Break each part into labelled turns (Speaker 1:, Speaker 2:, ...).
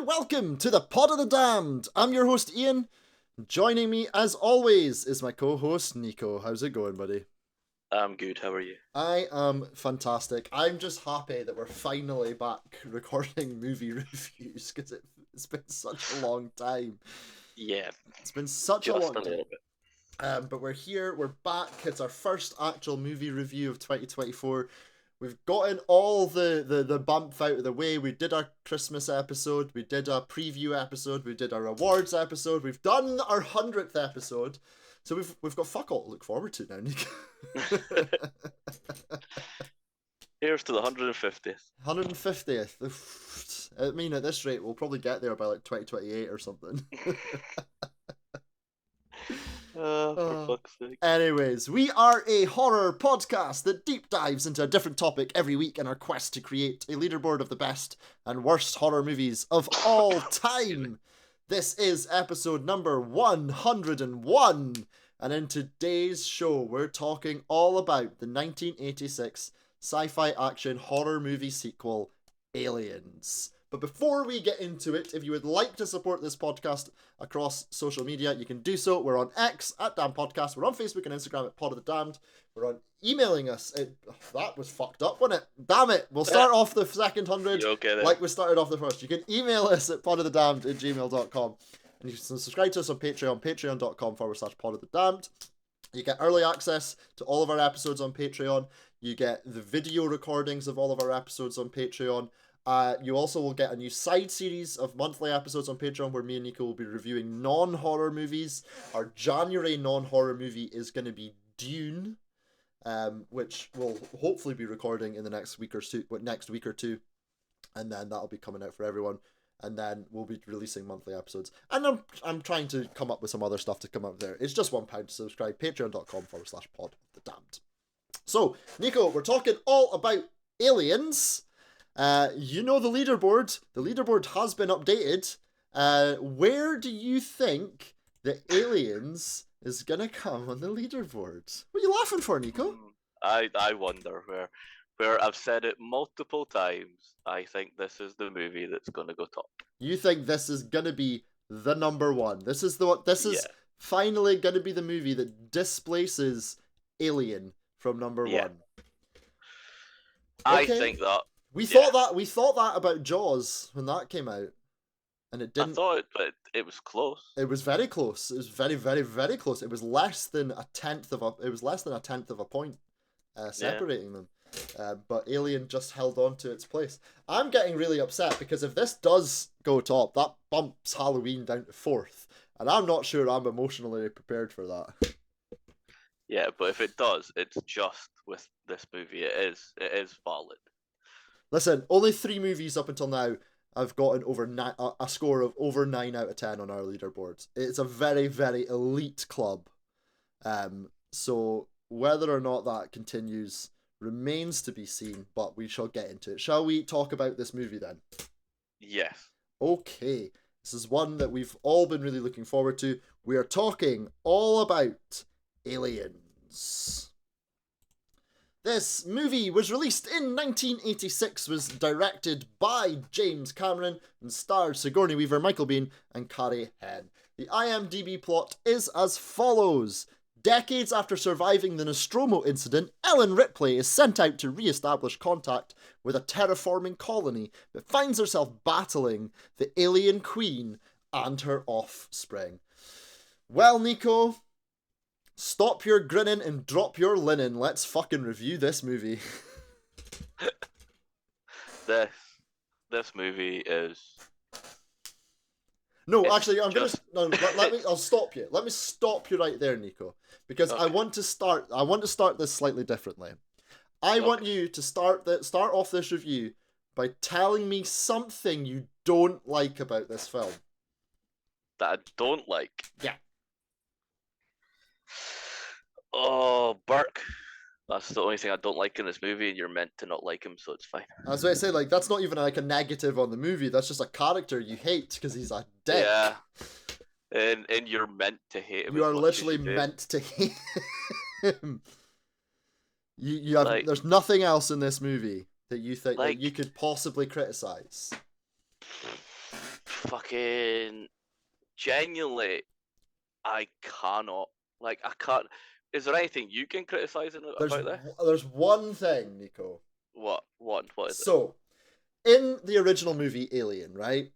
Speaker 1: welcome to the Pod of the Damned. I'm your host Ian. Joining me as always is my co-host Nico. How's it going, buddy?
Speaker 2: I'm good, how are you?
Speaker 1: I am fantastic. I'm just happy that we're finally back recording movie reviews because it's been such a long time.
Speaker 2: Yeah.
Speaker 1: It's been such a
Speaker 2: Just
Speaker 1: long
Speaker 2: a
Speaker 1: time.
Speaker 2: little bit.
Speaker 1: But we're here, we're back. It's our first actual movie review of 2024. We've gotten all the bump out of the way. We did our Christmas episode, we did a preview episode, we did our awards episode, we've done our 100th episode. So we've got fuck all to look forward to now, Nick.
Speaker 2: Here's to the 150th.
Speaker 1: 150th. I mean, at this rate, we'll probably get there by like 2028 or something.
Speaker 2: For fuck's sake.
Speaker 1: Anyways, we are a horror podcast that deep dives into a different topic every week in our quest to create a leaderboard of the best and worst horror movies of all time. This is episode number 101, and in today's show, we're talking all about the 1986 sci-fi action horror movie sequel, Aliens. But before we get into it, if you would like to support this podcast across social media, you can do so. We're on X at Damn Podcast. We're on Facebook and Instagram at Pod of the Damned. We're on emailing us. That was fucked up, wasn't it? Damn it. We'll start off the second 100 like we started off the first. You can email us at podofthedamned@gmail.com. And you can subscribe to us on Patreon, patreon.com/podofthedamned. You get early access to all of our episodes on Patreon. You get the video recordings of all of our episodes on Patreon. You also will get a new side series of monthly episodes on Patreon where me and Nico will be reviewing non-horror movies. Our January non-horror movie is going to be Dune, which we'll hopefully be recording in the next week or two, and then that'll be coming out for everyone. And then we'll be releasing monthly episodes. And I'm trying to come up with some other stuff to come up there. It's just £1 to subscribe. Patreon.com/podofthedamned. So, Nico, we're talking all about Aliens. You know the leaderboard. The leaderboard has been updated. Where do you think the Aliens is gonna come on the leaderboard? What are you laughing for, Nico?
Speaker 2: I wonder where I've said it multiple times. I think this is the movie that's gonna go top.
Speaker 1: You think this is gonna be the number one? This is finally gonna be the movie that displaces Alien from number one.
Speaker 2: I think that.
Speaker 1: We thought that about Jaws when that came out, and it didn't.
Speaker 2: I thought it, but it was close.
Speaker 1: It was very close. It was very, very, very close. It was less than a tenth of a point separating them. But Alien just held on to its place. I'm getting really upset because if this does go top, that bumps Halloween down to 4th, and I'm not sure I'm emotionally prepared for that.
Speaker 2: Yeah, but if it does, it's just with this movie. It is valid.
Speaker 1: Listen, only 3 movies up until now have gotten a score of over 9 out of 10 on our leaderboards. It's a very, very elite club. So whether or not that continues remains to be seen, but we shall get into it. Shall we talk about this movie then?
Speaker 2: Yes.
Speaker 1: Okay. This is one that we've all been really looking forward to. We are talking all about Aliens. This movie was released in 1986, was directed by James Cameron, and stars Sigourney Weaver, Michael Biehn, and Carrie Henn. The IMDb plot is as follows. Decades after surviving the Nostromo incident, Ellen Ripley is sent out to re-establish contact with a terraforming colony, but finds herself battling the alien queen and her offspring. Well, Nico, stop your grinning and drop your linen. Let's fucking review this movie.
Speaker 2: This movie is...
Speaker 1: No, actually, I'll stop you. Let me stop you right there, Nico. Because okay. I want to start this slightly differently. I want you to start off this review by telling me something you don't like about this film.
Speaker 2: That I don't like?
Speaker 1: Yeah.
Speaker 2: Oh, Burke. That's the only thing I don't like in this movie, and you're meant to not like him, so it's fine.
Speaker 1: As I say, that's not even like a negative on the movie. That's just a character you hate because he's a dick.
Speaker 2: Yeah. And you're meant to hate him.
Speaker 1: You are literally meant to hate him. You have there's nothing else in this movie that you think that you could possibly criticize.
Speaker 2: fucking genuinely, I cannot. Like, I can't. Is there anything you can criticize about this?
Speaker 1: There's one thing, Nico.
Speaker 2: What? What? What is it?
Speaker 1: So, in the original movie Alien, right?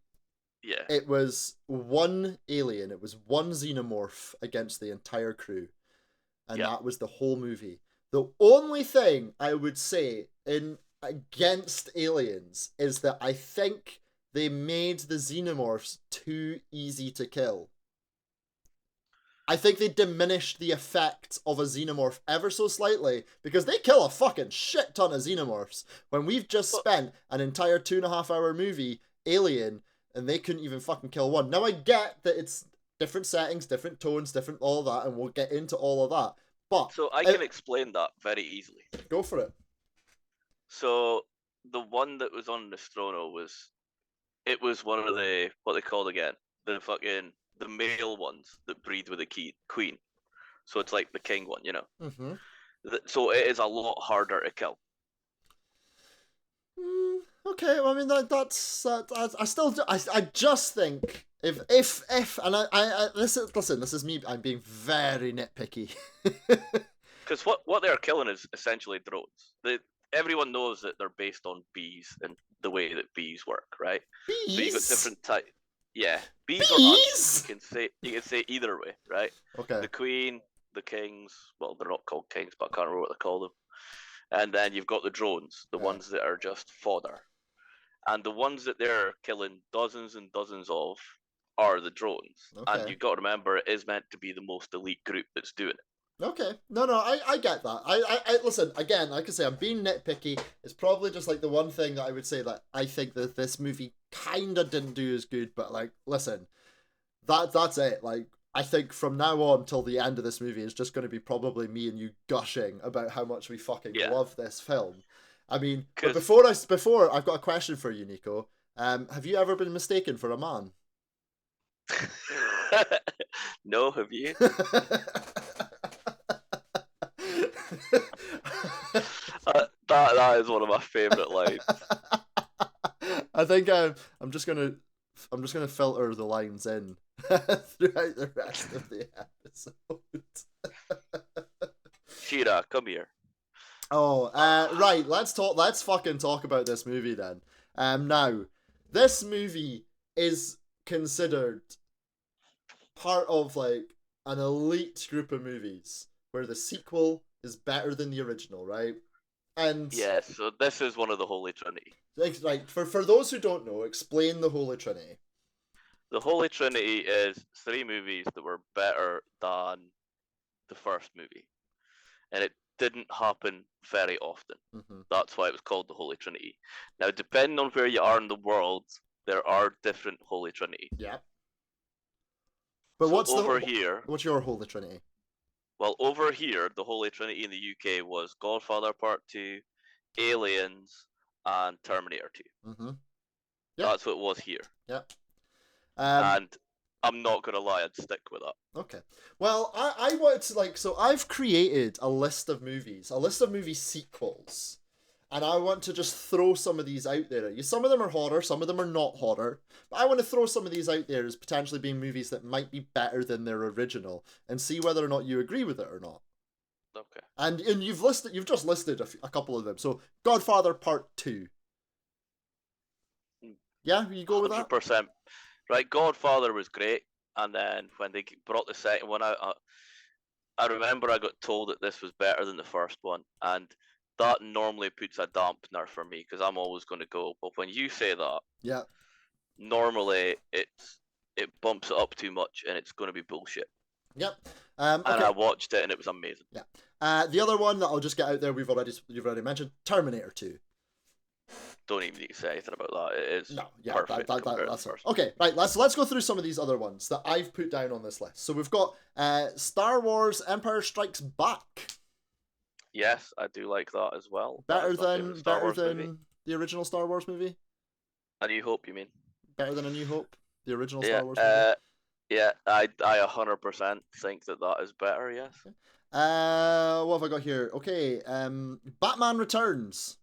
Speaker 2: Yeah.
Speaker 1: It was one alien, it was one xenomorph against the entire crew. And that was the whole movie. The only thing I would say in against aliens is that I think they made the xenomorphs too easy to kill. I think they diminished the effect of a xenomorph ever so slightly because they kill a fucking shit ton of xenomorphs when we've just spent an entire 2.5 hour movie, Alien, and they couldn't even fucking kill one. Now I get that it's different settings, different tones, different all that, and we'll get into all of that. But
Speaker 2: so I can explain that very easily.
Speaker 1: Go for it.
Speaker 2: So the one that was on Nostromo was one of the, what they called again, the male ones that breed with a queen. So it's like the king one, you know.
Speaker 1: Mm-hmm.
Speaker 2: So it is a lot harder to kill.
Speaker 1: Okay, well, I mean that's I just think if and I this is me. I'm being very nitpicky.
Speaker 2: Because what they're killing is essentially drones. Everyone knows that they're based on bees and the way that bees work, right?
Speaker 1: Bees.
Speaker 2: So you got different types. Yeah, bees. Or you can say either way, right?
Speaker 1: Okay.
Speaker 2: The queen, the kings. Well, they're not called kings, but I can't remember what they call them. And then you've got the drones, the ones that are just fodder. And the ones that they're killing dozens and dozens of are the drones.
Speaker 1: Okay.
Speaker 2: And you've got to remember, it is meant to be the most elite group that's doing it.
Speaker 1: Okay. No, I get that. I listen, again, like I say, I'm being nitpicky. It's probably just like the one thing that I would say that I think that this movie kinda didn't do as good, but like, listen, that's it. Like, I think from now on till the end of this movie is just going to be probably me and you gushing about how much we fucking love this film. I mean, but before I've got a question for you, Nico. Have you ever been mistaken for a man?
Speaker 2: No, have you? That is one of my favorite lines.
Speaker 1: I think I'm just gonna filter the lines in throughout the rest of the episode.
Speaker 2: Shira, come here.
Speaker 1: Oh, right. Let's fucking talk about this movie then. Now, this movie is considered part of like an elite group of movies where the sequel is better than the original, right? And
Speaker 2: yeah, so this is one of the Holy Trinity.
Speaker 1: Like for those who don't know, explain the Holy Trinity.
Speaker 2: The Holy Trinity is 3 movies that were better than the first movie, and it didn't happen very often.
Speaker 1: Mm-hmm.
Speaker 2: That's why it was called the Holy Trinity. Now, depending on where you are in the world, there are different Holy Trinity.
Speaker 1: Yeah. But
Speaker 2: so
Speaker 1: what's your Holy Trinity?
Speaker 2: Well, over here, the Holy Trinity in the UK was Godfather Part 2, Aliens, and Terminator 2.
Speaker 1: Mm-hmm. Yep.
Speaker 2: That's what it was here.
Speaker 1: Yep.
Speaker 2: And I'm not going to lie, I'd stick with that.
Speaker 1: Okay. Well, I wanted to so I've created a list of movie sequels. And I want to just throw some of these out there. Some of them are horror, some of them are not horror. But I want to throw some of these out there as potentially being movies that might be better than their original and see whether or not you agree with it or not.
Speaker 2: Okay.
Speaker 1: And you've just listed a couple of them. So Godfather Part 2. Yeah, you go with that?
Speaker 2: 100%. Right, Godfather was great. And then when they brought the second one out, I remember I got told that this was better than the first one. And that normally puts a dampener for me because I'm always going to go. But when you say that,
Speaker 1: yeah,
Speaker 2: normally it bumps it up too much and it's going to be bullshit.
Speaker 1: Yep.
Speaker 2: And I watched it and it was amazing.
Speaker 1: Yeah. The other one that I'll just get out there, you've already mentioned, Terminator 2.
Speaker 2: Don't even need to say anything about that. It is perfect.
Speaker 1: That's first. Okay, right. Let's go through some of these other ones that I've put down on this list. So we've got Star Wars: Empire Strikes Back.
Speaker 2: Yes, I do like that as well.
Speaker 1: Better than the original Star Wars movie.
Speaker 2: A New Hope, you mean?
Speaker 1: Better than A New Hope, the original Star Wars movie.
Speaker 2: Yeah, I 100% think that is better. Yes.
Speaker 1: Okay. What have I got here? Okay, Batman Returns.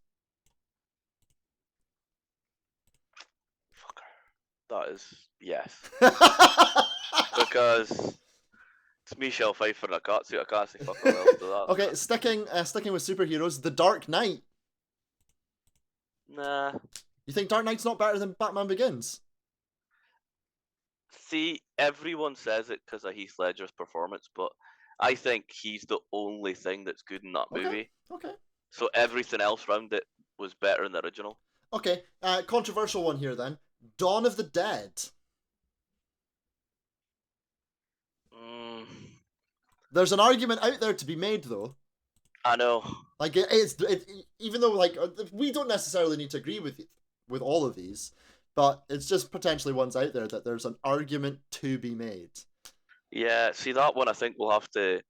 Speaker 2: That is yes, because it's Michelle Pfeiffer in a catsuit. I can't say fuck all else to that.
Speaker 1: Okay, sticking with superheroes, The Dark Knight.
Speaker 2: Nah.
Speaker 1: You think Dark Knight's not better than Batman Begins?
Speaker 2: See, everyone says it because of Heath Ledger's performance, but I think he's the only thing that's good in that movie.
Speaker 1: Okay.
Speaker 2: So everything else around it was better than the original.
Speaker 1: Okay, controversial one here then. Dawn of the Dead. There's an argument out there to be made, though.
Speaker 2: I know.
Speaker 1: Like, even though, like, we don't necessarily need to agree with all of these, but it's just potentially ones out there that there's an argument to be made.
Speaker 2: Yeah, see, that one I think we'll have to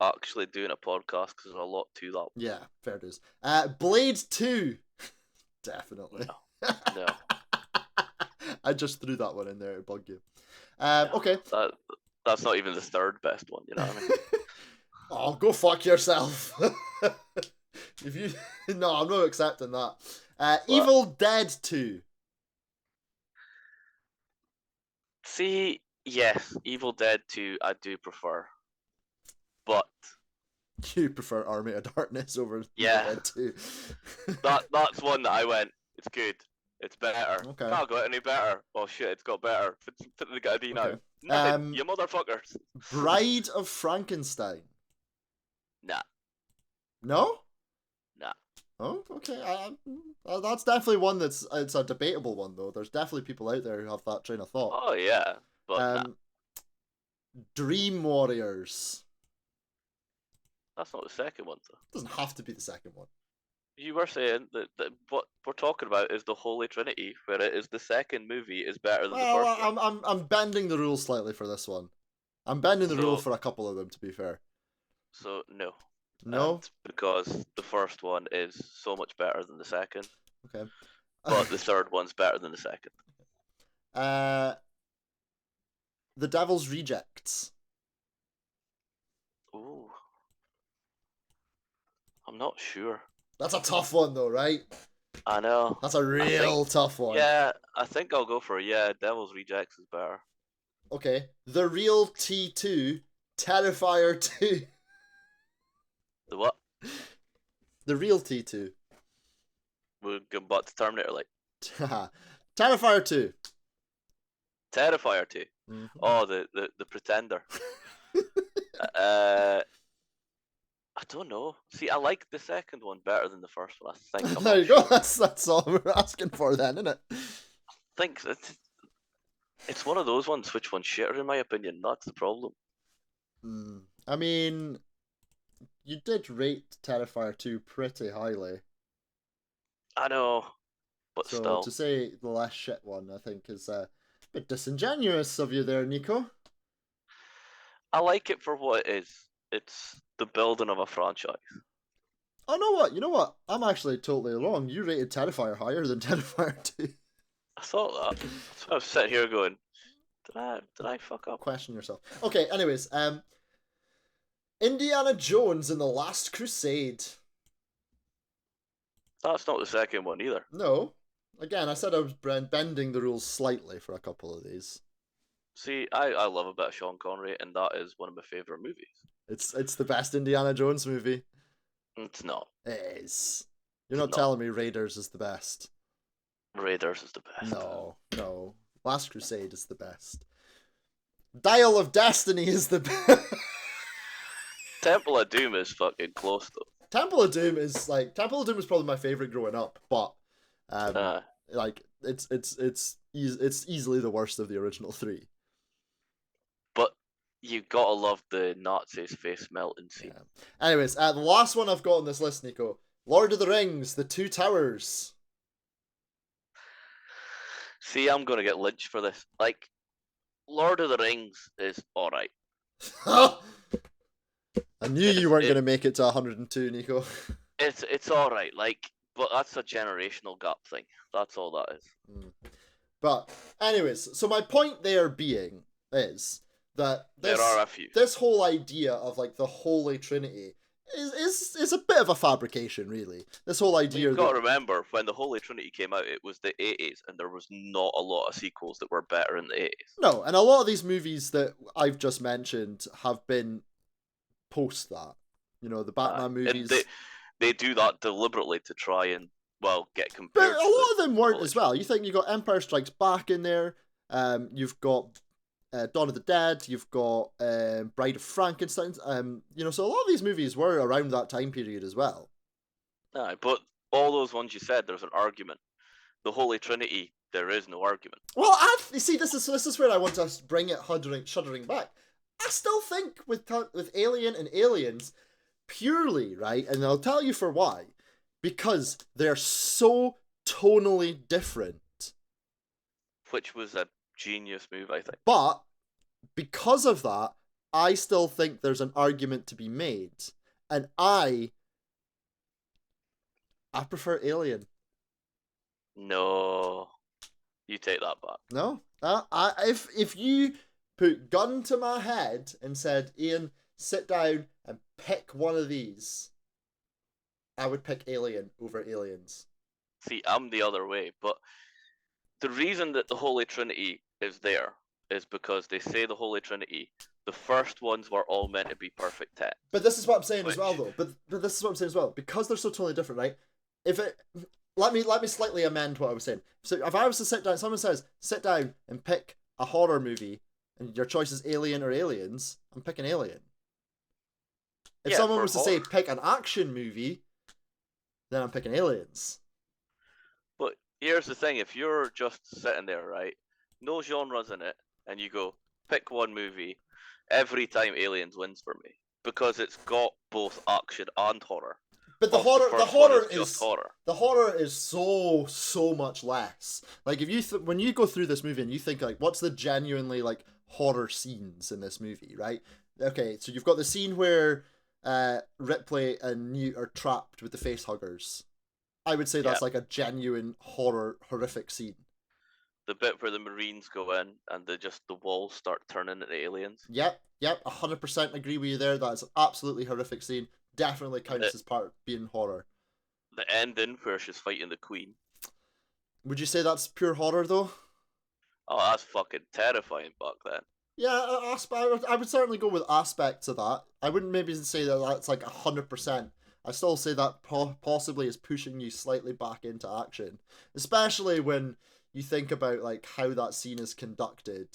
Speaker 2: actually do in a podcast because there's a lot to that.
Speaker 1: Yeah, fair dues. Blade 2. Definitely.
Speaker 2: No.
Speaker 1: I just threw that one in there to bug you.
Speaker 2: No,
Speaker 1: okay.
Speaker 2: That's not even the third best one, you know what I mean?
Speaker 1: Oh, go fuck yourself. If you no, I'm not accepting that. Evil Dead 2.
Speaker 2: See, yes, Evil Dead 2 I do prefer. But
Speaker 1: You prefer Army of Darkness over
Speaker 2: yeah,
Speaker 1: Evil Dead 2.
Speaker 2: that's one that I went, it's good. It's better.
Speaker 1: Okay.
Speaker 2: Can't got any better. Oh shit, it's got better. Put the guy D now.
Speaker 1: Okay.
Speaker 2: Nothing, you motherfuckers.
Speaker 1: Bride of Frankenstein.
Speaker 2: Nah.
Speaker 1: No?
Speaker 2: Nah.
Speaker 1: Oh, okay. That's definitely one it's a debatable one, though. There's definitely people out there who have that train of thought.
Speaker 2: Oh yeah, but nah.
Speaker 1: Dream Warriors.
Speaker 2: That's not the second one, though.
Speaker 1: Doesn't have to be the second one.
Speaker 2: You were saying that what we're talking about is the Holy Trinity, where it is the second movie is better than the first one.
Speaker 1: I'm bending the rules slightly for this one. I'm bending the rule for a couple of them, to be fair.
Speaker 2: So no.
Speaker 1: No?
Speaker 2: And because the first one is so much better than the second.
Speaker 1: Okay.
Speaker 2: But the third one's better than the second.
Speaker 1: The Devil's Rejects.
Speaker 2: Ooh. I'm not sure.
Speaker 1: That's a tough one, though, right?
Speaker 2: I know.
Speaker 1: That's a real tough one.
Speaker 2: Yeah, I think I'll go for Devil's Rejects is better.
Speaker 1: Okay. The Real T2, Terrifier 2.
Speaker 2: The what?
Speaker 1: The Real T2.
Speaker 2: We're going back to Terminator, like.
Speaker 1: Terrifier 2.
Speaker 2: Terrifier 2. Mm-hmm. Oh, the Pretender. I don't know. See, I like the second one better than the first one. I think.
Speaker 1: There you go. That's all we're asking for, then, isn't it?
Speaker 2: I think it's one of those ones. Which one's shitter, in my opinion? That's the problem.
Speaker 1: I mean, you did rate Terrifier 2 pretty highly.
Speaker 2: I know, but
Speaker 1: so
Speaker 2: still.
Speaker 1: To say the last shit one, I think, is a bit disingenuous of you there, Nico.
Speaker 2: I like it for what it is. It's the building of a franchise.
Speaker 1: Oh, you know what? I'm actually totally wrong. You rated Terrifier higher than Terrifier 2.
Speaker 2: I thought that. So I was sitting here going, did I fuck up?
Speaker 1: Question yourself. Okay, anyways, Indiana Jones and the Last Crusade.
Speaker 2: That's not the second one either.
Speaker 1: No. Again, I said I was bending the rules slightly for a couple of these.
Speaker 2: See, I love a bit of Sean Connery, and that is one of my favourite movies.
Speaker 1: It's the best Indiana Jones movie.
Speaker 2: It's not.
Speaker 1: It is. You're not telling me Raiders is the best.
Speaker 2: Raiders is the best.
Speaker 1: No. Last Crusade is the best. Dial of Destiny is the best.
Speaker 2: Temple of Doom is fucking close, though.
Speaker 1: Temple of Doom is probably my favourite growing up, but it's easily the worst of the original three.
Speaker 2: But you gotta love the Nazis' face melting scene.
Speaker 1: Yeah. Anyways, the last one I've got on this list, Nico. Lord of the Rings, The Two Towers.
Speaker 2: See, I'm gonna get lynched for this. Like, Lord of the Rings is alright.
Speaker 1: I knew you weren't gonna make it to 102, Nico.
Speaker 2: It's alright, like, but that's a generational gap thing. That's all that is.
Speaker 1: But anyways, so my point there being is that
Speaker 2: there are a few.
Speaker 1: This whole idea of like the Holy Trinity is a bit of a fabrication, really. This whole idea
Speaker 2: You've got
Speaker 1: that
Speaker 2: to remember, when the Holy Trinity came out, it was the 80s, and there was not a lot of sequels that were better in the 80s.
Speaker 1: no, and a lot of these movies that I've just mentioned have been post that. You know, the Batman
Speaker 2: And
Speaker 1: movies.
Speaker 2: they do that deliberately to try and, well, get
Speaker 1: But
Speaker 2: compared
Speaker 1: a
Speaker 2: to
Speaker 1: lot of them weren't
Speaker 2: Holy
Speaker 1: as well. You think you got Empire Strikes Back in there. You've got Dawn of the Dead. You've got Bride of Frankenstein. You know, so a lot of these movies were around that time period as well.
Speaker 2: But all those ones you said, there's an argument. The Holy Trinity, there is no argument.
Speaker 1: Well, you see, this is where I want to bring it shuddering back. I still think with Alien and Aliens, purely, right, and I'll tell you for why. Because they're so tonally different.
Speaker 2: Which was a genius move, I think.
Speaker 1: But because of that, I still think there's an argument to be made. And I prefer Alien.
Speaker 2: No. You take that back.
Speaker 1: No? If you put gun to my head and said, Ian, sit down and pick one of these, I would pick Alien over Aliens.
Speaker 2: See, I'm the other way, but the reason that the Holy Trinity is there is because they say the Holy Trinity, the first ones were all meant to be perfect 10.
Speaker 1: But this is what I'm saying as well, though. But this is what I'm saying as well. Because they're so totally different, right? Let me slightly amend what I was saying. So if I was to sit down, someone says, sit down and pick a horror movie, and your choice is Alien or Aliens, I'm picking Alien. If someone was to say, pick an action movie, then I'm picking Aliens.
Speaker 2: But here's the thing, if you're just sitting there, right, no genres in it, and you go, pick one movie, every time Aliens wins for me. Because it's got both action and horror.
Speaker 1: But the horror is so much less. Like if you when you go through this movie and you think like, what's the genuinely like horror scenes in this movie, right? Okay, so you've got the scene where Ripley and Newt are trapped with the face huggers. I would say that's like a genuine horrific scene. The
Speaker 2: bit where the Marines go in and the walls start turning into aliens.
Speaker 1: Yep, 100% agree with you there. That's an absolutely horrific scene. Definitely counts as part of being horror.
Speaker 2: The ending where she's fighting the Queen.
Speaker 1: Would you say that's pure horror though?
Speaker 2: Oh, that's fucking terrifying back then.
Speaker 1: Yeah, I would certainly go with aspects of that. I wouldn't maybe say that that's like 100%. I still say that possibly is pushing you slightly back into action, especially when you think about like how that scene is conducted.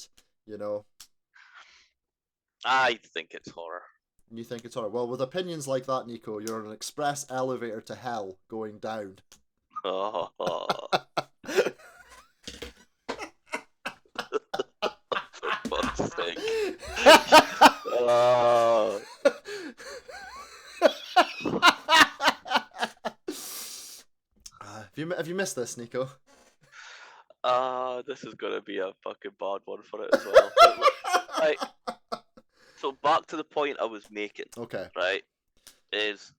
Speaker 1: You know.
Speaker 2: I think it's horror.
Speaker 1: You think it's horror? Well, with opinions like that, Nico, you're on an express elevator to hell going down.
Speaker 2: Oh. For fuck's sake. Oh.
Speaker 1: Have you missed this, Nico?
Speaker 2: This is gonna be a fucking bad one for it as well. Right. So back to the point I was making.
Speaker 1: Okay.
Speaker 2: Right. Is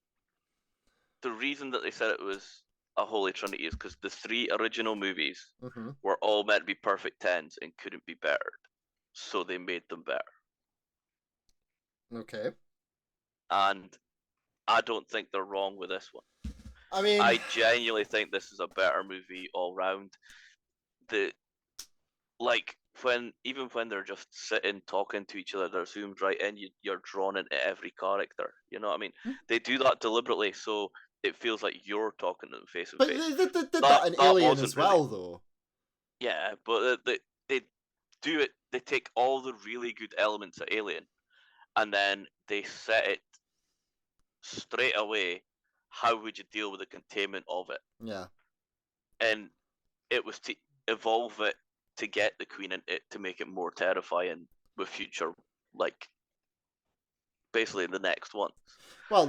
Speaker 2: the reason that they said it was a Holy Trinity is because the 3 original movies were all meant to be perfect 10s and couldn't be bettered. So they made them better.
Speaker 1: Okay.
Speaker 2: And I don't think they're wrong with this one.
Speaker 1: I mean,
Speaker 2: I genuinely think this is a better movie all round. Even when they're just sitting talking to each other, they're zoomed right in. You're drawn into every character. You know what I mean? They do that deliberately, so it feels like you're talking to them face to face.
Speaker 1: But they did that in Alien as well, though.
Speaker 2: Yeah, but they do it. They take all the really good elements of Alien, and then they set it straight away. How would you deal with the containment of it?
Speaker 1: Yeah.
Speaker 2: And it was to evolve it to get the Queen in it to make it more terrifying with future, like, basically the next one.
Speaker 1: Well,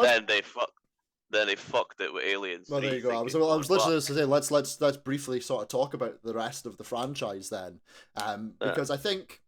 Speaker 2: then they fucked it with Aliens.
Speaker 1: Well, there you go. I was literally going to say let's briefly sort of talk about the rest of the franchise then, because I think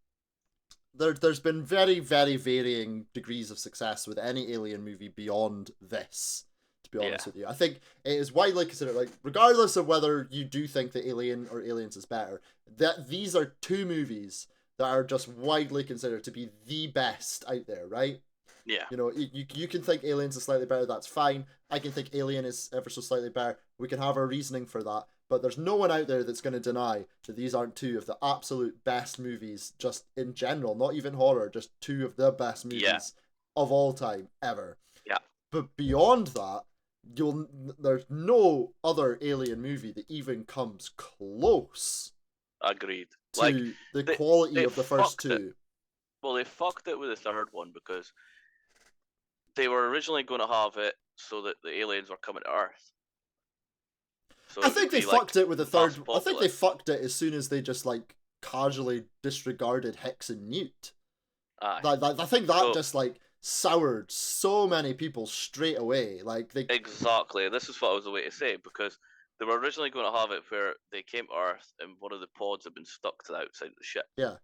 Speaker 1: there's been very, very varying degrees of success with any Alien movie beyond this. To be honest with you, I think it is widely considered, like, regardless of whether you do think that Alien or Aliens is better, that these are 2 movies that are just widely considered to be the best out there, right?
Speaker 2: Yeah.
Speaker 1: You know, you can think Aliens is slightly better, that's fine. I can think Alien is ever so slightly better. We can have our reasoning for that. But there's no one out there that's going to deny that these aren't two of the absolute best movies, just in general, not even horror, just two of the best
Speaker 2: Yeah.
Speaker 1: movies of all time, ever.
Speaker 2: Yeah.
Speaker 1: But beyond that, there's no other Alien movie that even comes close
Speaker 2: Agreed. Like
Speaker 1: to the
Speaker 2: they
Speaker 1: quality
Speaker 2: they
Speaker 1: of the first
Speaker 2: fucked it.
Speaker 1: two.
Speaker 2: Well, they fucked it with the third one because they were originally going to have it so that the aliens were coming to Earth, so
Speaker 1: I
Speaker 2: it would
Speaker 1: think they
Speaker 2: be like
Speaker 1: fucked it with the
Speaker 2: mass
Speaker 1: third. I think they
Speaker 2: populous.
Speaker 1: fucked it as soon as they just like casually disregarded Hicks and Newt.
Speaker 2: Aye.
Speaker 1: I think that
Speaker 2: So
Speaker 1: just like soured so many people straight away. Like they,
Speaker 2: exactly, this is what I was away to say because they were originally going to have it where they came to Earth and one of the pods had been stuck to the outside of the ship.
Speaker 1: yeah,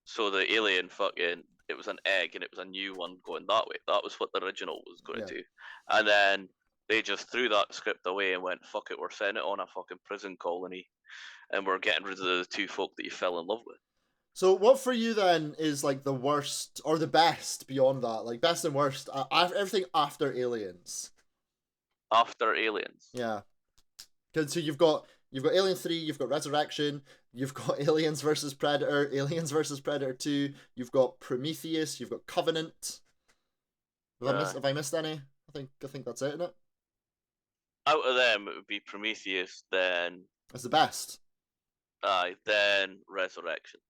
Speaker 2: So the alien fucking it was an egg and it was a new one going that way. That was what the original was going
Speaker 1: yeah.
Speaker 2: to do. And then they just threw that script away and went, fuck it, we're setting it on a fucking prison colony and we're getting rid of the two folk that you fell in love with.
Speaker 1: So what for you then is like the worst or the best beyond that? Like best and worst, everything after Aliens.
Speaker 2: After Aliens.
Speaker 1: Yeah, because so you've got Alien 3, you've got Resurrection, you've got Aliens versus Predator, Aliens versus Predator 2, you've got Prometheus, you've got Covenant. Have I missed any? I think that's it, isn't it?
Speaker 2: Out of them, it would be Prometheus, then
Speaker 1: It's the best.
Speaker 2: then Resurrection.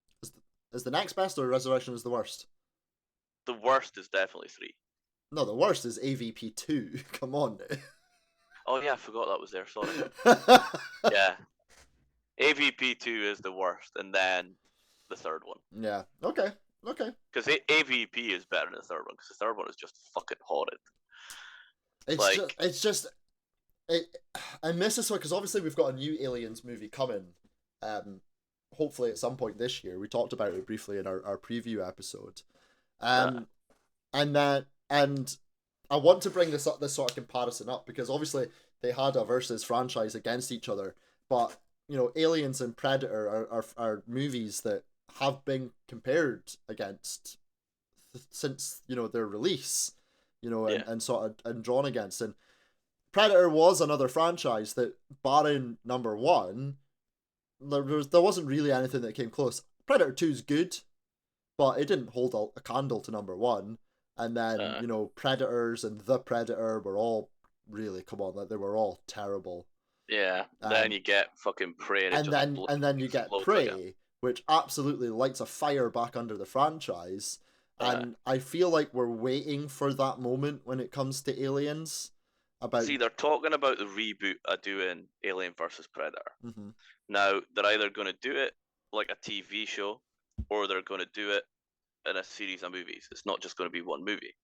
Speaker 1: Is the next best or Resurrection is the worst?
Speaker 2: The worst is definitely 3.
Speaker 1: No, the worst is AVP 2. Come on.
Speaker 2: Oh yeah, I forgot that was there, sorry. Yeah. AVP 2 is the worst, and then the third one.
Speaker 1: Yeah. Okay. Okay.
Speaker 2: Because AVP is better than the third one, because the third one is just fucking horrid.
Speaker 1: It's just I miss this one because obviously we've got a new Aliens movie coming. Hopefully at some point this year. We talked about it briefly in our preview episode. And I want to bring this sort of comparison up because obviously they had a versus franchise against each other, but you know, Aliens and Predator are movies that have been compared against since, you know, their release, you know, and sort of and drawn against. And Predator was another franchise that, barring number one, there wasn't really anything that came close. Predator 2 is good, but it didn't hold a candle to number one. And then, you know, Predators and The Predator were all really, come on, like they were all terrible.
Speaker 2: Yeah, then you get fucking Prey,
Speaker 1: and then you get Prey, which absolutely lights a fire back under the franchise. And I feel like we're waiting for that moment when it comes to Aliens.
Speaker 2: See, they're talking about the reboot of doing Alien versus Predator.
Speaker 1: Mm-hmm.
Speaker 2: Now, they're either going to do it like a TV show, or they're going to do it in a series of movies. It's not just going to be one movie.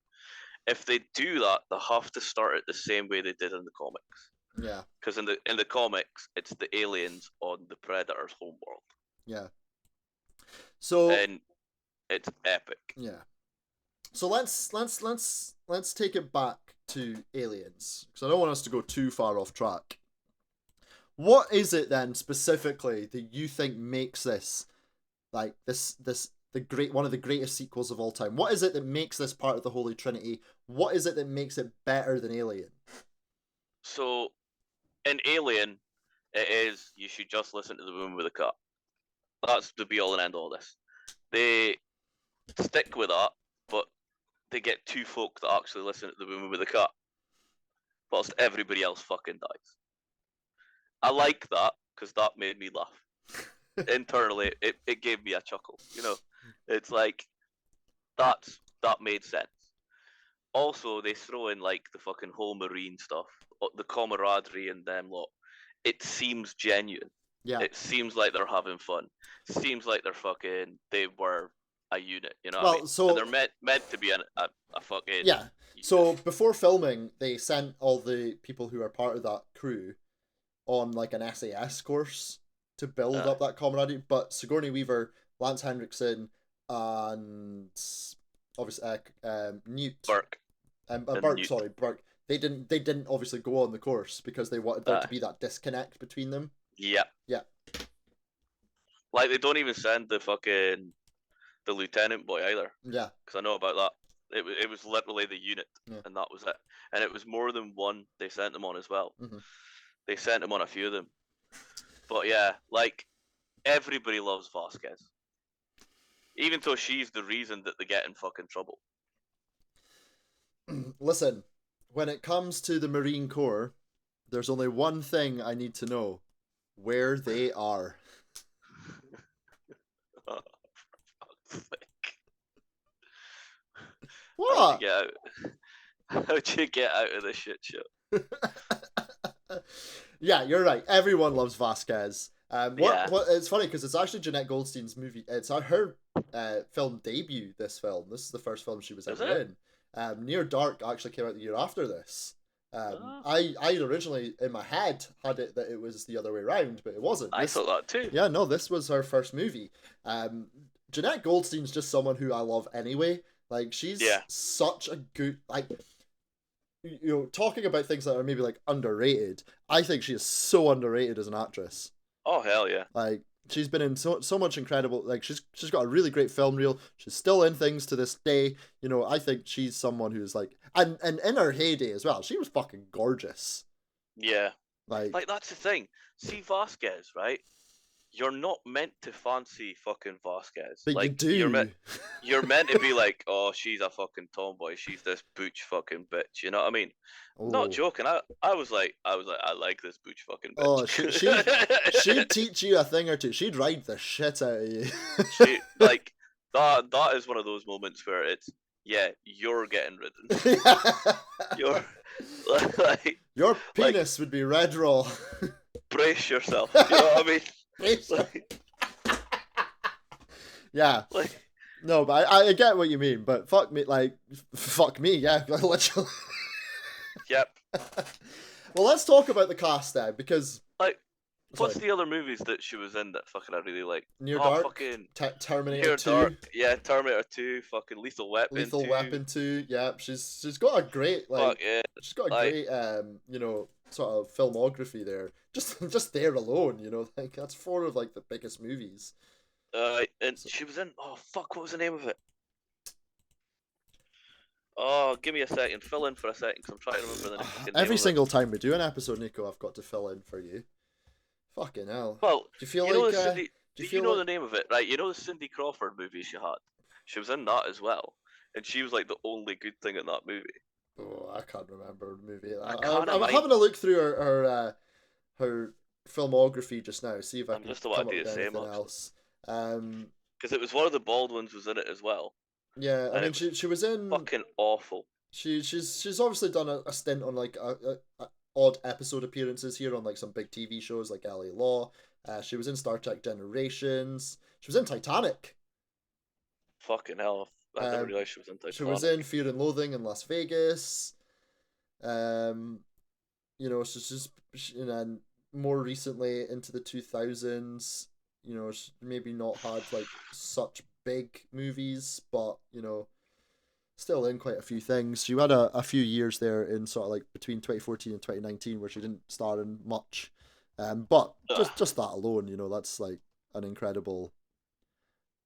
Speaker 2: If they do that, they have to start it the same way they did in the comics.
Speaker 1: Yeah.
Speaker 2: Because in the comics, it's the aliens on the Predator's homeworld.
Speaker 1: Yeah. So
Speaker 2: and it's epic.
Speaker 1: Yeah. So let's take it back to Aliens because I don't want us to go too far off track. What is it then specifically that you think makes this like one of the greatest sequels of all time? What is it that makes this part of the Holy Trinity? What is it that makes it better than Alien?
Speaker 2: So, in Alien, it is you should just listen to the woman with the cut. That's the be all and end all of this. They stick with that, but they get two folk that actually listen to the woman with the cut, whilst everybody else fucking dies. I like that because that made me laugh. Internally, it gave me a chuckle. You know, it's like that made sense. Also, they throw in like the fucking whole marine stuff, the camaraderie in them lot. It seems genuine.
Speaker 1: Yeah.
Speaker 2: It seems like they're having fun. It seems like they were a unit, you know.
Speaker 1: Well,
Speaker 2: what I mean?
Speaker 1: so
Speaker 2: and they're meant to be a fucking
Speaker 1: yeah. So before filming, they sent all the people who are part of that crew on like an SAS course to build up that camaraderie. But Sigourney Weaver, Lance Henriksen, and obviously Newt
Speaker 2: Burke.
Speaker 1: Burke, sorry, Burke. They didn't obviously go on the course because they wanted there to be that disconnect between them.
Speaker 2: Yeah.
Speaker 1: Yeah.
Speaker 2: Like they don't even send the lieutenant boy either.
Speaker 1: Yeah.
Speaker 2: Because I know about that. It was literally the unit,
Speaker 1: Yeah.
Speaker 2: and that was it. And it was more than one they sent them on as well.
Speaker 1: Mm-hmm.
Speaker 2: They sent them on a few of them. But yeah, like everybody loves Vasquez, even though she's the reason that they get in fucking trouble.
Speaker 1: Listen, when it comes to the Marine Corps, there's only one thing I need to know: where they are.
Speaker 2: Oh, for fuck's sake. How'd you
Speaker 1: What?
Speaker 2: get out? How'd you get out of this shit show?
Speaker 1: Yeah, you're right. Everyone loves Vasquez.
Speaker 2: Yeah.
Speaker 1: What? It's funny because it's actually Jeanette Goldstein's movie. It's her film debut. This film. This is the first film she was
Speaker 2: Is
Speaker 1: ever
Speaker 2: it?
Speaker 1: in. Near Dark actually came out the year after this.
Speaker 2: Oh,
Speaker 1: I originally in my head had it that it was the other way around, but it wasn't.
Speaker 2: I
Speaker 1: This,
Speaker 2: thought that too.
Speaker 1: yeah, no, this was her first movie. Jeanette Goldstein's just someone who I love anyway. Like she's
Speaker 2: Yeah.
Speaker 1: such a good talking about things that are maybe like underrated. I think she is so underrated as an actress.
Speaker 2: Oh hell yeah.
Speaker 1: Like she's been in so much incredible. Like she's got a really great film reel. She's still in things to this day. I think she's someone who's like and in her heyday as well. She was fucking gorgeous.
Speaker 2: Yeah.
Speaker 1: Like
Speaker 2: That's the thing. See Vasquez, right? You're not meant to fancy fucking Vasquez.
Speaker 1: but you do.
Speaker 2: You're meant to be like, oh, she's a fucking tomboy. She's this butch fucking bitch. You know what I mean? Not
Speaker 1: Oh.
Speaker 2: joking. I was like, I like this butch fucking bitch.
Speaker 1: Oh, she'd teach you a thing or two. She'd ride the shit out of you.
Speaker 2: She like that is one of those moments where it's you're getting ridden. You're like
Speaker 1: Your penis would be red raw.
Speaker 2: brace yourself. You know what I mean?
Speaker 1: Yeah.
Speaker 2: Like,
Speaker 1: no, but I get what you mean. But fuck me, yeah, literally.
Speaker 2: yep.
Speaker 1: Well, let's talk about the cast then, because
Speaker 2: Like, what's
Speaker 1: sorry.
Speaker 2: the other movies that she was in that fucking I really like?
Speaker 1: Near Dark,
Speaker 2: fucking
Speaker 1: Terminator
Speaker 2: Near
Speaker 1: 2,
Speaker 2: Dark. Yeah, Terminator 2, fucking Lethal Weapon.
Speaker 1: Lethal
Speaker 2: 2.
Speaker 1: Weapon 2. Yeah, she's got a great
Speaker 2: Fuck yeah.
Speaker 1: she's got a
Speaker 2: Like,
Speaker 1: great sort of filmography there. Just there alone, like that's four of like the biggest movies.
Speaker 2: and she was in. Oh fuck, what was the name of it? Oh, give me a second. Fill in for a second, because I'm trying to remember the fucking name
Speaker 1: Every
Speaker 2: of
Speaker 1: single time we do an episode, Nico, I've got to fill in for you. Fucking hell.
Speaker 2: Well,
Speaker 1: Do you feel
Speaker 2: you know
Speaker 1: like?
Speaker 2: the Cindy,
Speaker 1: Do you
Speaker 2: you
Speaker 1: feel
Speaker 2: know
Speaker 1: like?
Speaker 2: the name of it, right? You know the Cindy Crawford movie she had. She was in that as well, and she was like the only good thing in that movie.
Speaker 1: Oh, I can't remember the movie.
Speaker 2: I'm
Speaker 1: I'm having a look through her filmography just now, see if I
Speaker 2: I'm
Speaker 1: can
Speaker 2: just
Speaker 1: come
Speaker 2: about
Speaker 1: up
Speaker 2: to do
Speaker 1: with
Speaker 2: the same,
Speaker 1: anything
Speaker 2: actually.
Speaker 1: else.
Speaker 2: Because it was one of the Baldwins was in it as well.
Speaker 1: Yeah, I
Speaker 2: And
Speaker 1: mean
Speaker 2: it was
Speaker 1: she was in.
Speaker 2: fucking awful.
Speaker 1: She's obviously done a stint on like a odd episode appearances here on like some big TV shows like LA Law. She was in Star Trek Generations. She was in Titanic.
Speaker 2: Fucking hell. I didn't realize she was in Titanic.
Speaker 1: She was in Fear and Loathing in Las Vegas. And more recently into the 2000s, she maybe not had like such big movies, but still in quite a few things. She had a few years there in sort of like between 2014 and 2019 where she didn't star in much. But just that alone, that's like an incredible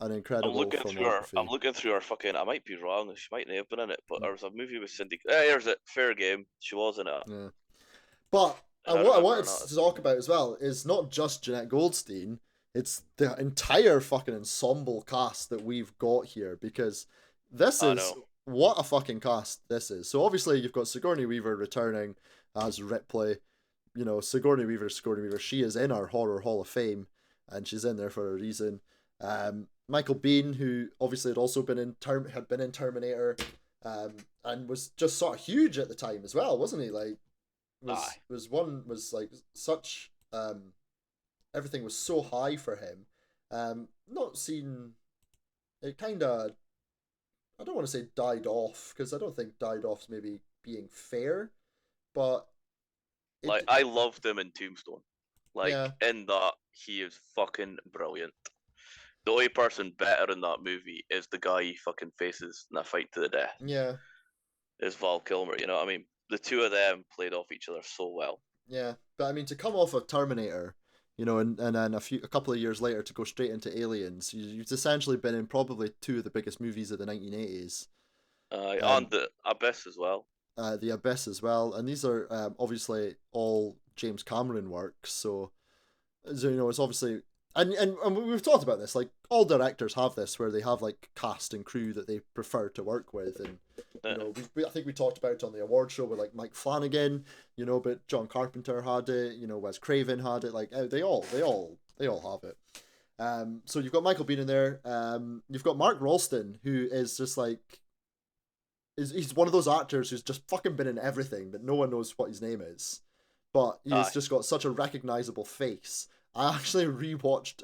Speaker 1: filmography.
Speaker 2: I'm looking through her fucking. I might be wrong. She might not have been in it, but there was a movie with Cindy. Here's it. Fair Game. She was in it.
Speaker 1: Yeah. But what I wanted to talk about as well is not just Jeanette Goldstein. It's the entire fucking ensemble cast that we've got here, because this is what a fucking cast this is. So obviously you've got Sigourney Weaver returning as Ripley. Sigourney Weaver. She is in our Horror Hall of Fame, and she's in there for a reason. Michael Biehn, who obviously had also been in Terminator, and was just sort of huge at the time as well, wasn't he? Like, was like such everything was so high for him. Not seen it kind of. I don't want to say died off, because I don't think died off's maybe being fair, but
Speaker 2: I loved him in Tombstone. In that, he is fucking brilliant. The only person better in that movie is the guy he fucking faces in a fight to the death.
Speaker 1: Yeah.
Speaker 2: Is Val Kilmer, you know what I mean? The two of them played off each other so well.
Speaker 1: Yeah, but I mean, to come off of Terminator, and then a couple of years later to go straight into Aliens, you've essentially been in probably two of the biggest movies of the 1980s.
Speaker 2: On the Abyss as well.
Speaker 1: The Abyss as well, and these are obviously all James Cameron works. So it's obviously, and we've talked about this. Like all directors have this, where they have like cast and crew that they prefer to work with, and I think we talked about it on the award show with like Mike Flanagan, but John Carpenter had it, Wes Craven had it. Like they all have it. So you've got Michael Biehn in there. You've got Mark Rolston, who is just like. He's one of those actors who's just fucking been in everything, but no one knows what his name is. But he's just got such a recognizable face. I actually rewatched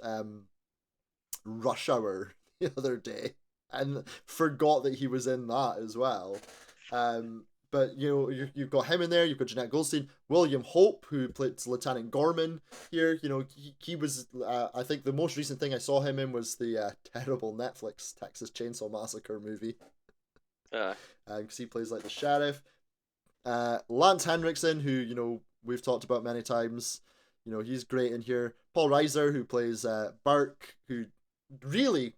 Speaker 1: Rush Hour the other day and forgot that he was in that as well. But you've got him in there. You've got Jeanette Goldstein, William Hope, who played Lieutenant Gorman here. He was. I think the most recent thing I saw him in was the terrible Netflix Texas Chainsaw Massacre movie. Because he plays like the sheriff. Lance Henriksen, who we've talked about many times, he's great in here. Paul Reiser, who plays Burke, who really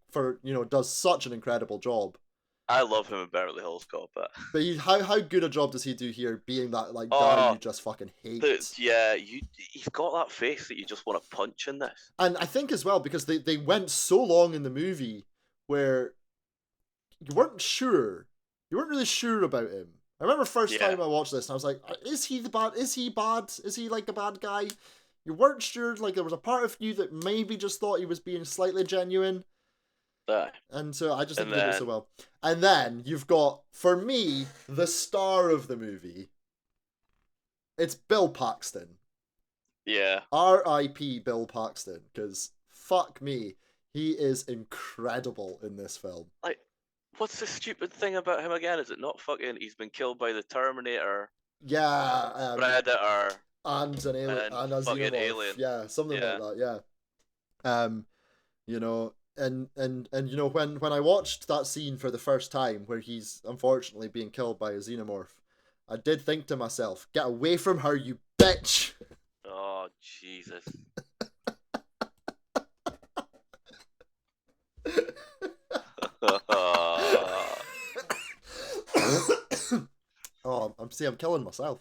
Speaker 1: does such an incredible job.
Speaker 2: I love him in Beverly Hills Cop.
Speaker 1: But how good a job does he do here, being that like guy you just fucking hate?
Speaker 2: He's got that face that you just want to punch in this.
Speaker 1: And I think as well because they went so long in the movie where you weren't sure. You weren't really sure about him. I remember first time I watched this and I was like, is he bad? Is he like a bad guy? You weren't sure, like there was a part of you that maybe just thought he was being slightly genuine. And so I just think he did it so well. And then you've got, for me, the star of the movie. It's Bill Paxton.
Speaker 2: Yeah.
Speaker 1: R.I.P. Bill Paxton, because fuck me, he is incredible in this film.
Speaker 2: Like, what's the stupid thing about him again? Is it not fucking he's been killed by the Terminator?
Speaker 1: Yeah.
Speaker 2: Predator.
Speaker 1: And an alien. And a
Speaker 2: fucking
Speaker 1: xenomorph.
Speaker 2: alien.
Speaker 1: Yeah, something like that, yeah. And when I watched that scene for the first time where he's unfortunately being killed by a xenomorph, I did think to myself, get away from her, you bitch!
Speaker 2: Oh, Jesus.
Speaker 1: I'm killing myself.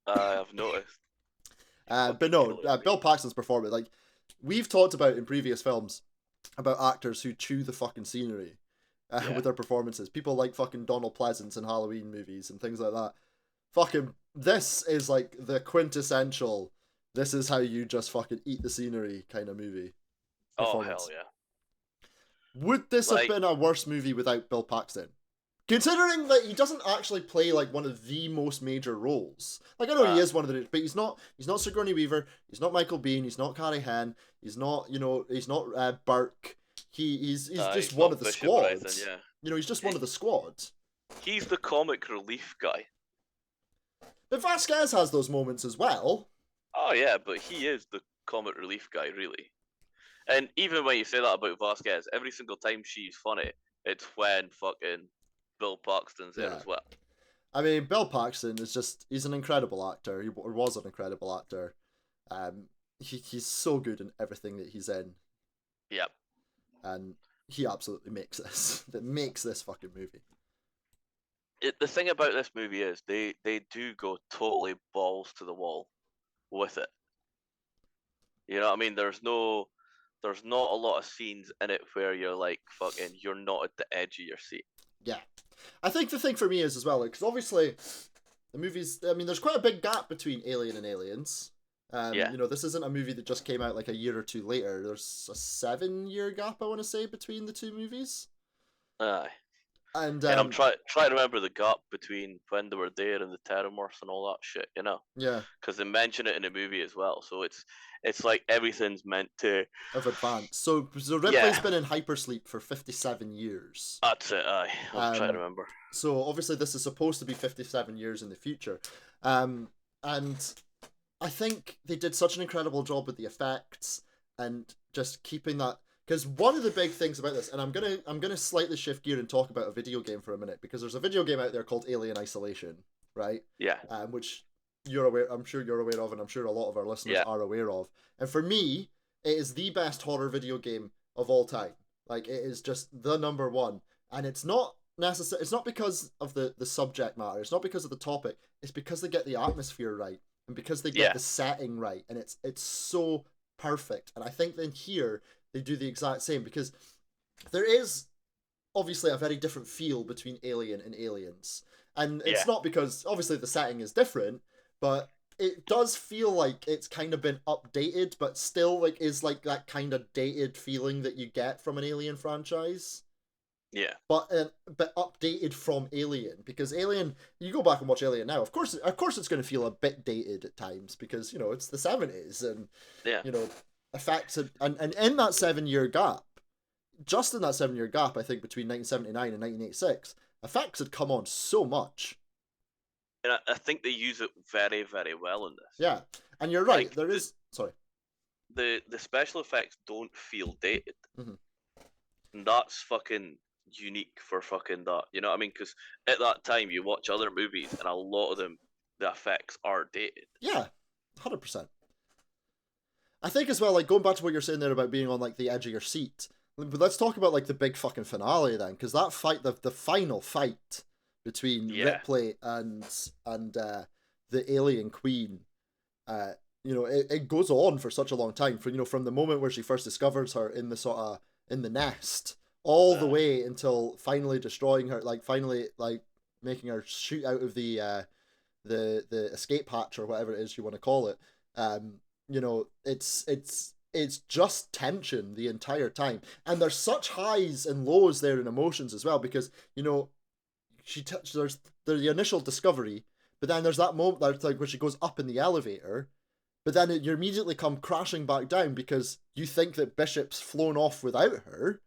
Speaker 2: I've noticed.
Speaker 1: But no, Bill Paxton's performance, like, we've talked about in previous films about actors who chew the fucking scenery with their performances. People like fucking Donald Pleasance in Halloween movies and things like that. Fucking, this is like the quintessential, this is how you just fucking eat the scenery kind of movie.
Speaker 2: Oh, hell yeah.
Speaker 1: Would this have been a worse movie without Bill Paxton? Considering that he doesn't actually play like one of the most major roles. Like I know he is one of the, but he's not Sigourney Weaver. He's not Michael Biehn. He's not Carrie Henn. He's not Burke. He's just one of the squad. He's just one of the squad.
Speaker 2: He's the comic relief guy.
Speaker 1: But Vasquez has those moments as well.
Speaker 2: Oh yeah, but he is the comic relief guy, really. And even when you say that about Vasquez, every single time she's funny, it's when fucking Bill Paxton's there as well.
Speaker 1: I mean, Bill Paxton he's an incredible actor. He was an incredible actor. He's so good in everything that he's in.
Speaker 2: Yep.
Speaker 1: And he absolutely makes this. That makes this fucking movie.
Speaker 2: The thing about this movie is they do go totally balls to the wall with it. You know what I mean? There's not a lot of scenes in it where you're like, fucking, you're not at the edge of your seat.
Speaker 1: Yeah. I think the thing for me is as well, because obviously the movies, I mean, there's quite a big gap between Alien and Aliens. This isn't a movie that just came out like a year or two later. There's a 7-year gap, I want to say, between the two movies.
Speaker 2: Aye.
Speaker 1: And
Speaker 2: I'm trying to remember the gap between when they were there and the Terramorphs and all that shit,
Speaker 1: Yeah.
Speaker 2: Because they mention it in the movie as well, so it's like everything's meant to
Speaker 1: have advanced. So Ripley's been in hypersleep for 57 years.
Speaker 2: That's it. I'm trying to remember.
Speaker 1: So obviously this is supposed to be 57 years in the future, and I think they did such an incredible job with the effects and just keeping that. Because one of the big things about this, and I'm gonna slightly shift gear and talk about a video game for a minute, because there's a video game out there called Alien Isolation, right?
Speaker 2: Yeah.
Speaker 1: Which I'm sure you're aware of, and I'm sure a lot of our listeners are aware of. And for me, it is the best horror video game of all time. Like, it is just the number one. And it's not necessarily. It's not because of the subject matter. It's not because of the topic. It's because they get the atmosphere right, and because they get
Speaker 2: Yeah.
Speaker 1: the setting right, and it's so perfect. And I think then here they do the exact same, because there is obviously a very different feel between Alien and Aliens, and it's
Speaker 2: Yeah.
Speaker 1: not because obviously the setting is different, but it does feel like it's kind of been updated, but still like is like that kind of dated feeling that you get from an Alien franchise.
Speaker 2: Yeah.
Speaker 1: But updated from Alien, because Alien, you go back and watch Alien now, of course it's going to feel a bit dated at times, because it's the 70s, and
Speaker 2: Yeah.
Speaker 1: effects and in that 7 year gap, just in that 7 year gap, I think between 1979 and 1986, effects had come on so much.
Speaker 2: And I think they use it very, very well in this.
Speaker 1: Yeah, and you're right.
Speaker 2: Like,
Speaker 1: sorry.
Speaker 2: The special effects don't feel dated.
Speaker 1: Mm-hmm.
Speaker 2: And that's fucking unique for fucking that. You know what I mean? Because at that time, you watch other movies, and a lot of them, the effects are dated.
Speaker 1: Yeah, 100%. I think as well, like going back to what you're saying there about being on like the edge of your seat. But let's talk about like the big fucking finale then, because that fight, the final fight between Ripley and the alien queen, it goes on for such a long time, from the moment where she first discovers her in the sort of in the nest, all the way until finally destroying her, like finally like making her shoot out of the escape hatch or whatever it is you want to call it. It's just tension the entire time, and there's such highs and lows there in emotions as well, because there's the initial discovery, but then there's that moment that's like where she goes up in the elevator, but then you immediately come crashing back down because you think that Bishop's flown off without her.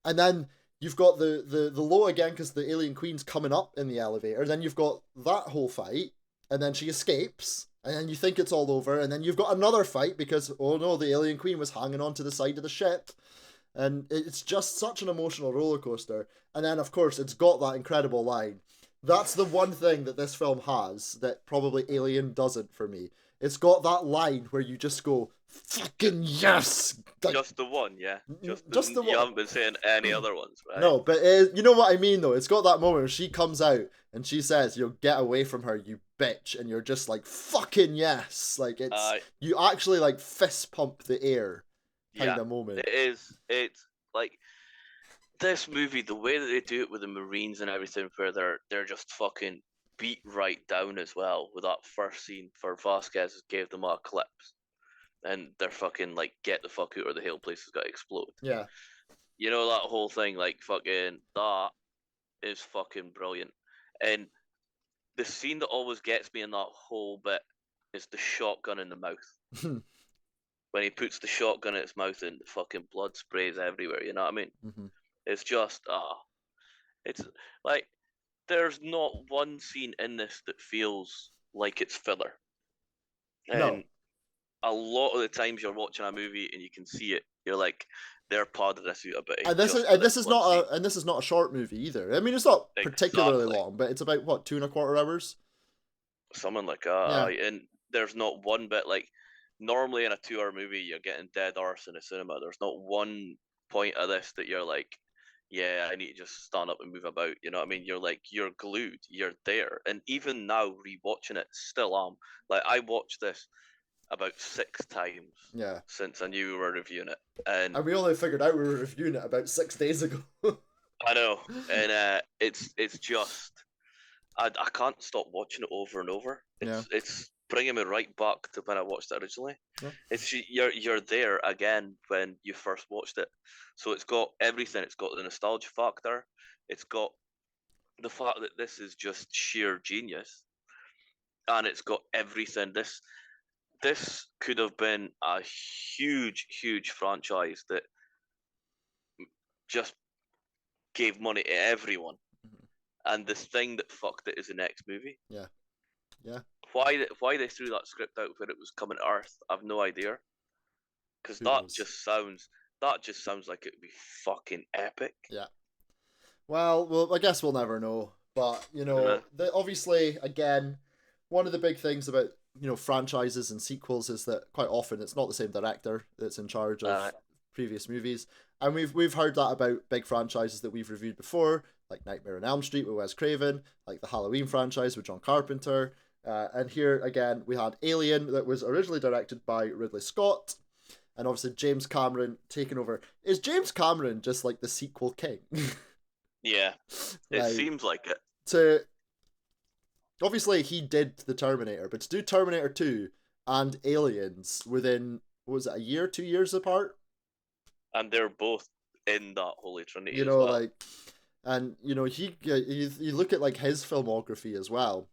Speaker 1: And then you've got the low again because the alien queen's coming up in the elevator. Then you've got that whole fight, and then she escapes, and then you think it's all over, and then you've got another fight because, oh no, the alien queen was hanging on to the side of the ship. And it's just such an emotional roller coaster. And then, of course, it's got that incredible line. That's the one thing that this film has that probably Alien doesn't for me. It's got that line where you just go, fucking yes!
Speaker 2: Like, just the one, yeah.
Speaker 1: Just the one.
Speaker 2: You haven't been saying any other ones, right?
Speaker 1: No, but you know what I mean, though. It's got that moment where she comes out and she says, get away from her, you bitch. And you're just like, fucking yes! Like, you actually, like, fist pump the air kind of moment.
Speaker 2: It's like, this movie, the way that they do it with the Marines and everything, where they're just fucking beat right down as well, with that first scene for Vasquez gave them a clips, and they're fucking like, get the fuck out or the whole place has got to explode.
Speaker 1: Yeah.
Speaker 2: You know, that whole thing, like, fucking, that is fucking brilliant. And the scene that always gets me in that whole bit is the shotgun in the mouth. When he puts the shotgun in his mouth and the fucking blood sprays everywhere, you know what I mean?
Speaker 1: Mm-hmm.
Speaker 2: It's just, it's like, there's not one scene in this that feels like it's filler. And
Speaker 1: no.
Speaker 2: A lot of the times you're watching a movie and you can see it, you're like, they're padding this out a bit.
Speaker 1: And this is not a short movie either. I mean, it's not particularly long, but it's about what, 2.25 hours,
Speaker 2: something like that. Yeah. And there's not one bit, like, normally in a 2-hour movie you're getting dead arse in a cinema. There's not one point of this that you're like, yeah, I need to just stand up and move about. You know what I mean? You're like, you're glued. You're there. And even now, rewatching it, still am. Like, I watched this about 6 times.
Speaker 1: Yeah.
Speaker 2: Since I knew we were reviewing it, and
Speaker 1: we only figured out we were reviewing it about 6 days ago.
Speaker 2: I know, and it's just, I can't stop watching it over and over. It's bringing me right back to when I watched it originally. Yeah. It's you're there again when you first watched it. So it's got everything. It's got the nostalgia factor. It's got the fact that this is just sheer genius, and it's got everything. This could have been a huge, huge franchise that just gave money to everyone. Mm-hmm. And the thing that fucked it is the next movie.
Speaker 1: Yeah. Yeah.
Speaker 2: Why they threw that script out where it was coming to Earth, I've no idea. Because that just sounds like it would be fucking epic.
Speaker 1: Yeah. Well, I guess we'll never know. But, obviously, again, one of the big things about, franchises and sequels is that quite often it's not the same director that's in charge of previous movies. And we've heard that about big franchises that we've reviewed before. like Nightmare on Elm Street with Wes Craven, like the Halloween franchise with John Carpenter. And here again, we had Alien that was originally directed by Ridley Scott, and obviously James Cameron taking over. Is James Cameron just like the sequel king?
Speaker 2: Yeah, it
Speaker 1: Like,
Speaker 2: seems like it.
Speaker 1: to obviously he did the Terminator, but to do Terminator 2 and Aliens within, what was it, a year, 2 years apart?
Speaker 2: And they're both in that Holy Trinity
Speaker 1: You
Speaker 2: as
Speaker 1: know,
Speaker 2: well.
Speaker 1: like, and you know, you look at like his filmography as well,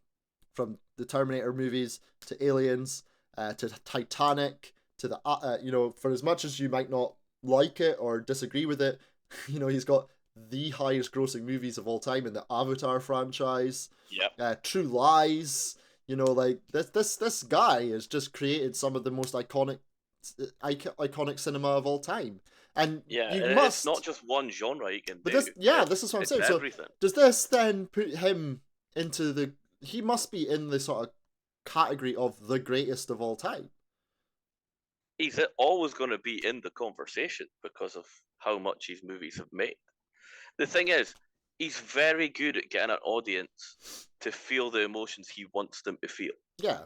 Speaker 1: from the Terminator movies to Aliens, to Titanic, to the you know, for as much as you might not like it or disagree with it, you know, he's got the highest grossing movies of all time in the Avatar franchise.
Speaker 2: Yep.
Speaker 1: True Lies. You know, like this guy has just created some of the most iconic cinema of all time, and
Speaker 2: Yeah,
Speaker 1: you
Speaker 2: and it's
Speaker 1: must.
Speaker 2: not just one genre he can
Speaker 1: But
Speaker 2: do.
Speaker 1: this is what I'm
Speaker 2: It's
Speaker 1: saying. So
Speaker 2: everything.
Speaker 1: does this then put him into the? He must be in the sort of category of the greatest of all time.
Speaker 2: He's always going to be in the conversation because of how much his movies have made. The thing is, he's very good at getting an audience to feel the emotions he wants them to feel.
Speaker 1: Yeah.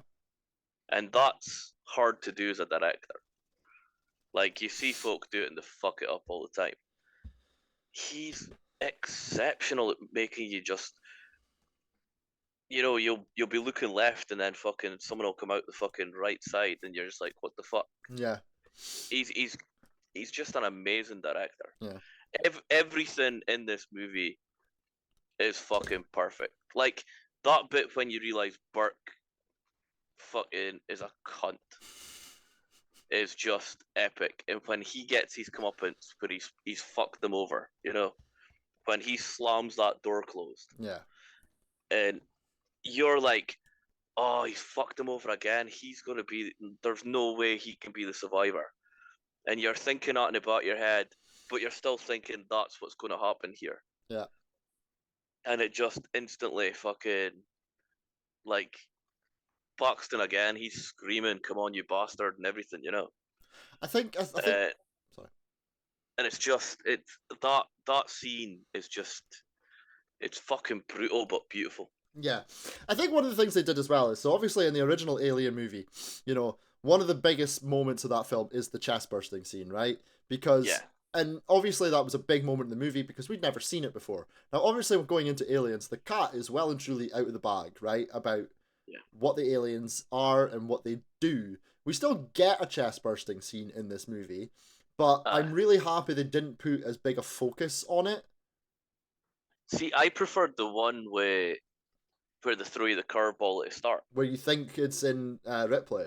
Speaker 2: And that's hard to do as a director. Like, you see folk do it and they fuck it up all the time. He's exceptional at making you just, you know, you'll be looking left and then fucking someone will come out the fucking right side and you're just like, what the fuck?
Speaker 1: Yeah.
Speaker 2: He's just an amazing director.
Speaker 1: Yeah.
Speaker 2: Everything in this movie is fucking perfect. Like that bit when you realize Burke fucking is a cunt is just epic. And when he gets his comeuppance, where he's fucked them over, you know, when he slams that door closed,
Speaker 1: Yeah.
Speaker 2: and you're like, oh, he's fucked him over again. He's gonna be. There's no way he can be the survivor. And you're thinking that in the back of your head, but you're still thinking that's what's going to happen here.
Speaker 1: Yeah.
Speaker 2: And it just instantly fucking like Buxton again. He's screaming, "Come on, you bastard!" and everything, you know.
Speaker 1: I think. Sorry.
Speaker 2: And it's just that scene is just it's fucking brutal but beautiful.
Speaker 1: Yeah. I think one of the things they did as well is, so obviously in the original Alien movie, you know, one of the biggest moments of that film is the chest bursting scene, right? Because
Speaker 2: Yeah.
Speaker 1: and obviously that was a big moment in the movie because we'd never seen it before. Now obviously going into Aliens, the cat is well and truly out of the bag, right? About what the aliens are and what they do. We still get a chest bursting scene in this movie, but I'm really happy they didn't put as big a focus on it.
Speaker 2: See, I preferred the one where they throw you the curveball at the start.
Speaker 1: Where you think it's in Ripley.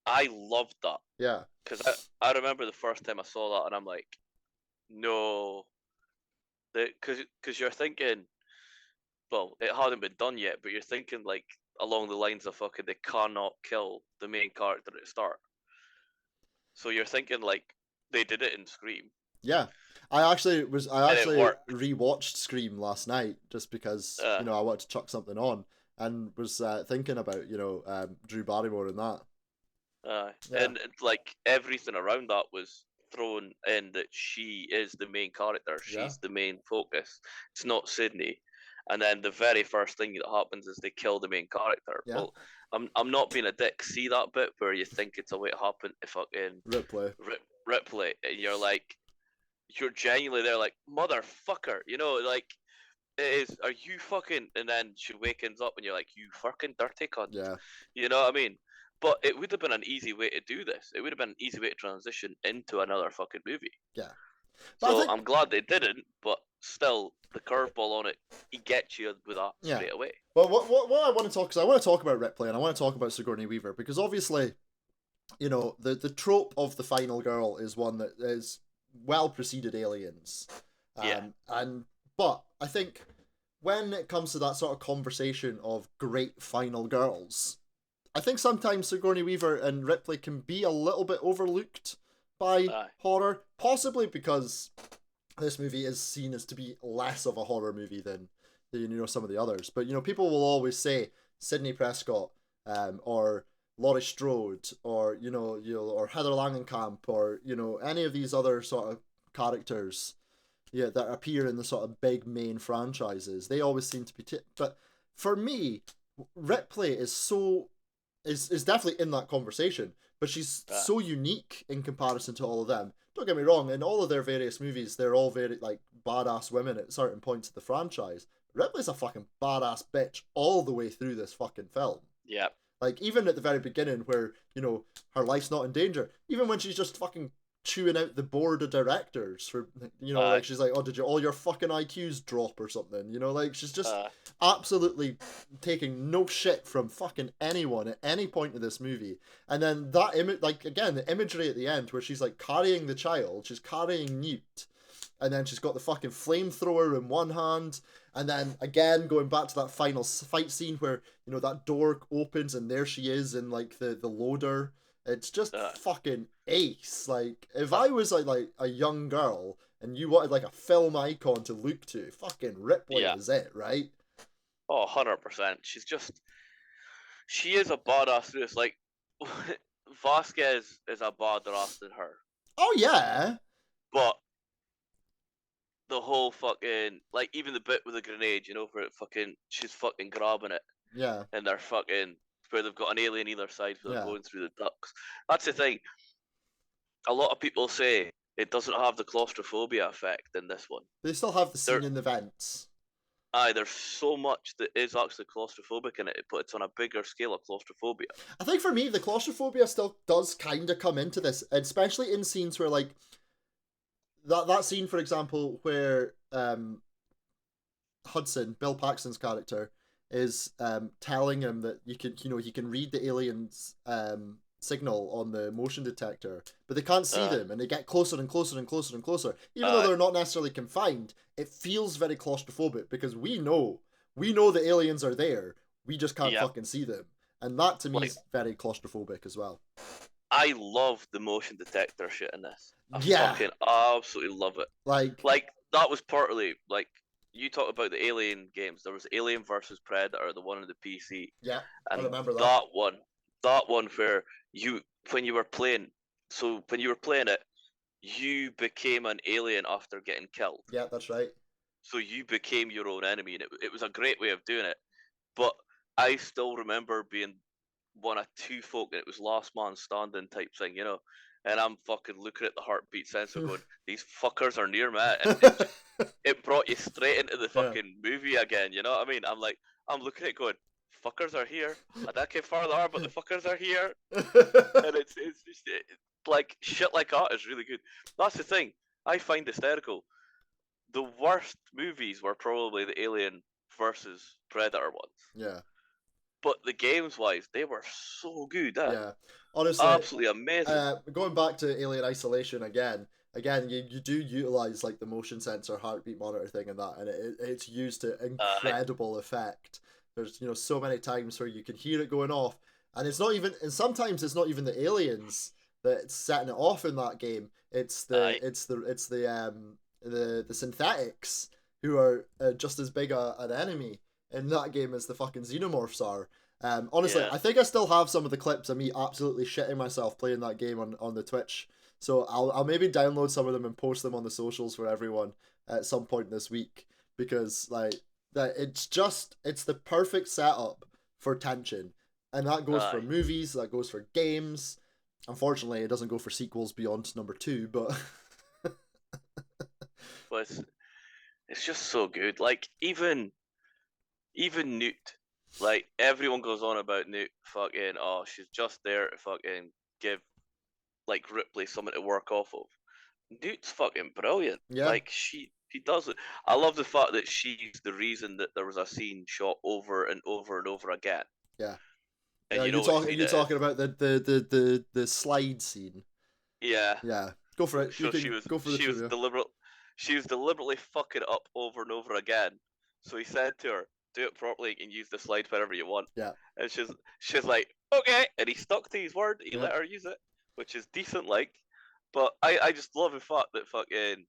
Speaker 2: I loved that.
Speaker 1: Yeah.
Speaker 2: Because I remember the first time I saw that and I'm like, no. Because you're thinking, well, it hadn't been done yet, but you're thinking like along the lines of fucking they cannot kill the main character at the start. So you're thinking like they did it in Scream.
Speaker 1: Yeah. I actually
Speaker 2: worked.
Speaker 1: rewatched Scream last night just because you know I wanted to chuck something on and was thinking about Drew Barrymore and that.
Speaker 2: And like everything around that was thrown in that she is the main character. She's the main focus. It's not Sydney. And then the very first thing that happens is they kill the main character.
Speaker 1: Yeah.
Speaker 2: Well, I'm not being a dick. See that bit where you think it's a way to happen if fucking Ripley, and you're genuinely there like motherfucker, you know, like it is. Are you fucking? And then she wakens up and you're like, you fucking dirty cunt.
Speaker 1: Yeah.
Speaker 2: You know what I mean? But it would have been an easy way to do this. It would have been an easy way to transition into another fucking movie.
Speaker 1: Yeah.
Speaker 2: So I'm glad they didn't, but still, the curveball on it, he gets you with that straight away.
Speaker 1: But what I want to talk, because I want to talk about Ripley and I want to talk about Sigourney Weaver, because obviously, you know, the trope of the final girl is one that is well preceded Aliens. But I think when it comes to that sort of conversation of great final girls, I think sometimes Sigourney Weaver and Ripley can be a little bit overlooked by horror, possibly because this movie is seen as to be less of a horror movie than some of the others. But people will always say Sidney Prescott, or Laurie Strode, or or Heather Langenkamp, or any of these other sort of characters yeah, that appear in the sort of big main franchises. They always seem to be. But for me, Ripley is definitely in that conversation, but she's
Speaker 2: Uh,
Speaker 1: so unique in comparison to all of them. Don't get me wrong, in all of their various movies, they're all very like badass women at certain points of the franchise. Ripley's a fucking badass bitch all the way through this fucking film.
Speaker 2: yeah.
Speaker 1: Like, even at the very beginning where, her life's not in danger, even when she's just fucking chewing out the board of directors for, like, she's like, oh, did all your fucking IQs drop or something? Like, she's just absolutely taking no shit from fucking anyone at any point in this movie. And then that image, like, again, the imagery at the end where she's like carrying the child, she's carrying Newt, and then she's got the fucking flamethrower in one hand, and then again going back to that final fight scene where that door opens and there she is in like the loader. It's just fucking ace. Like, if I was like a young girl and you wanted like a film icon to look to, fucking Ripley is it, right?
Speaker 2: Oh, 100%. She is a badass. It's like Vasquez is a badass than her.
Speaker 1: Oh yeah.
Speaker 2: But the whole fucking, like, even the bit with the grenade, where she's fucking grabbing it.
Speaker 1: Yeah.
Speaker 2: And they're fucking, where they've got an alien either side, where they're
Speaker 1: Yeah.
Speaker 2: going through the ducts. That's the thing. A lot of people say it doesn't have the claustrophobia effect in this one.
Speaker 1: They still have the scene in the vents.
Speaker 2: There's so much that is actually claustrophobic in it, but it's on a bigger scale of claustrophobia.
Speaker 1: I think for me, the claustrophobia still does kind of come into this, especially in scenes where, like, that scene, for example, where Hudson, Bill Paxton's character, is telling him that he can read the aliens' signal on the motion detector, but they can't see them, and they get closer and closer and closer and closer. Even though they're not necessarily confined, it feels very claustrophobic because we know the aliens are there. We just can't fucking see them, and that to me is very claustrophobic as well.
Speaker 2: I love the motion detector shit in this. I fucking absolutely love it. Like that was partly like you talked about the Alien games. There was Alien versus Predator, the one on the PC.
Speaker 1: Yeah,
Speaker 2: and
Speaker 1: I remember that.
Speaker 2: That one where when you were playing it, you became an alien after getting killed.
Speaker 1: Yeah, that's right.
Speaker 2: So you became your own enemy, and it was a great way of doing it. But I still remember being one of two folk, and it was last man standing type thing, and I'm fucking looking at the heartbeat sensor going, these fuckers are near me, and it brought you straight into the fucking movie again, you know what I mean? I'm looking at it going, fuckers are here, I don't care far they are, but the fuckers are here, and it's just, like, shit like that is really good. That's the thing, I find hysterical. The worst movies were probably the Alien versus Predator ones.
Speaker 1: Yeah.
Speaker 2: But the games-wise, they were so good.
Speaker 1: Yeah, honestly,
Speaker 2: absolutely amazing.
Speaker 1: Going back to Alien Isolation again, you do utilize like the motion sensor, heartbeat monitor thing, and that, and it's used to incredible effect. There's so many times where you can hear it going off, and sometimes it's not even the aliens that's setting it off in that game. It's the synthetics who are just as big an enemy in that game as the fucking xenomorphs are. Honestly, I think I still have some of the clips of me absolutely shitting myself playing that game on the Twitch. So I'll maybe download some of them and post them on the socials for everyone at some point this week, because like that it's the perfect setup for tension. And that goes for movies, that goes for games. Unfortunately, it doesn't go for sequels beyond number 2, but
Speaker 2: But it's just so good. Like even Newt, like everyone goes on about Newt fucking, oh, she's just there to fucking give like Ripley something to work off of. Newt's fucking brilliant.
Speaker 1: Yeah.
Speaker 2: Like she does it. I love the fact that she's the reason that there was a scene shot over and over and over again.
Speaker 1: Yeah.
Speaker 2: And
Speaker 1: you're talking about the slide scene.
Speaker 2: Yeah.
Speaker 1: Yeah. Go for it.
Speaker 2: So she was deliberately fucking up over and over again. So he said to her, do it properly and use the slide wherever you want.
Speaker 1: Yeah.
Speaker 2: And she's like, okay, and he stuck to his word. He let her use it, which is decent, like. But I just love the fact that fucking,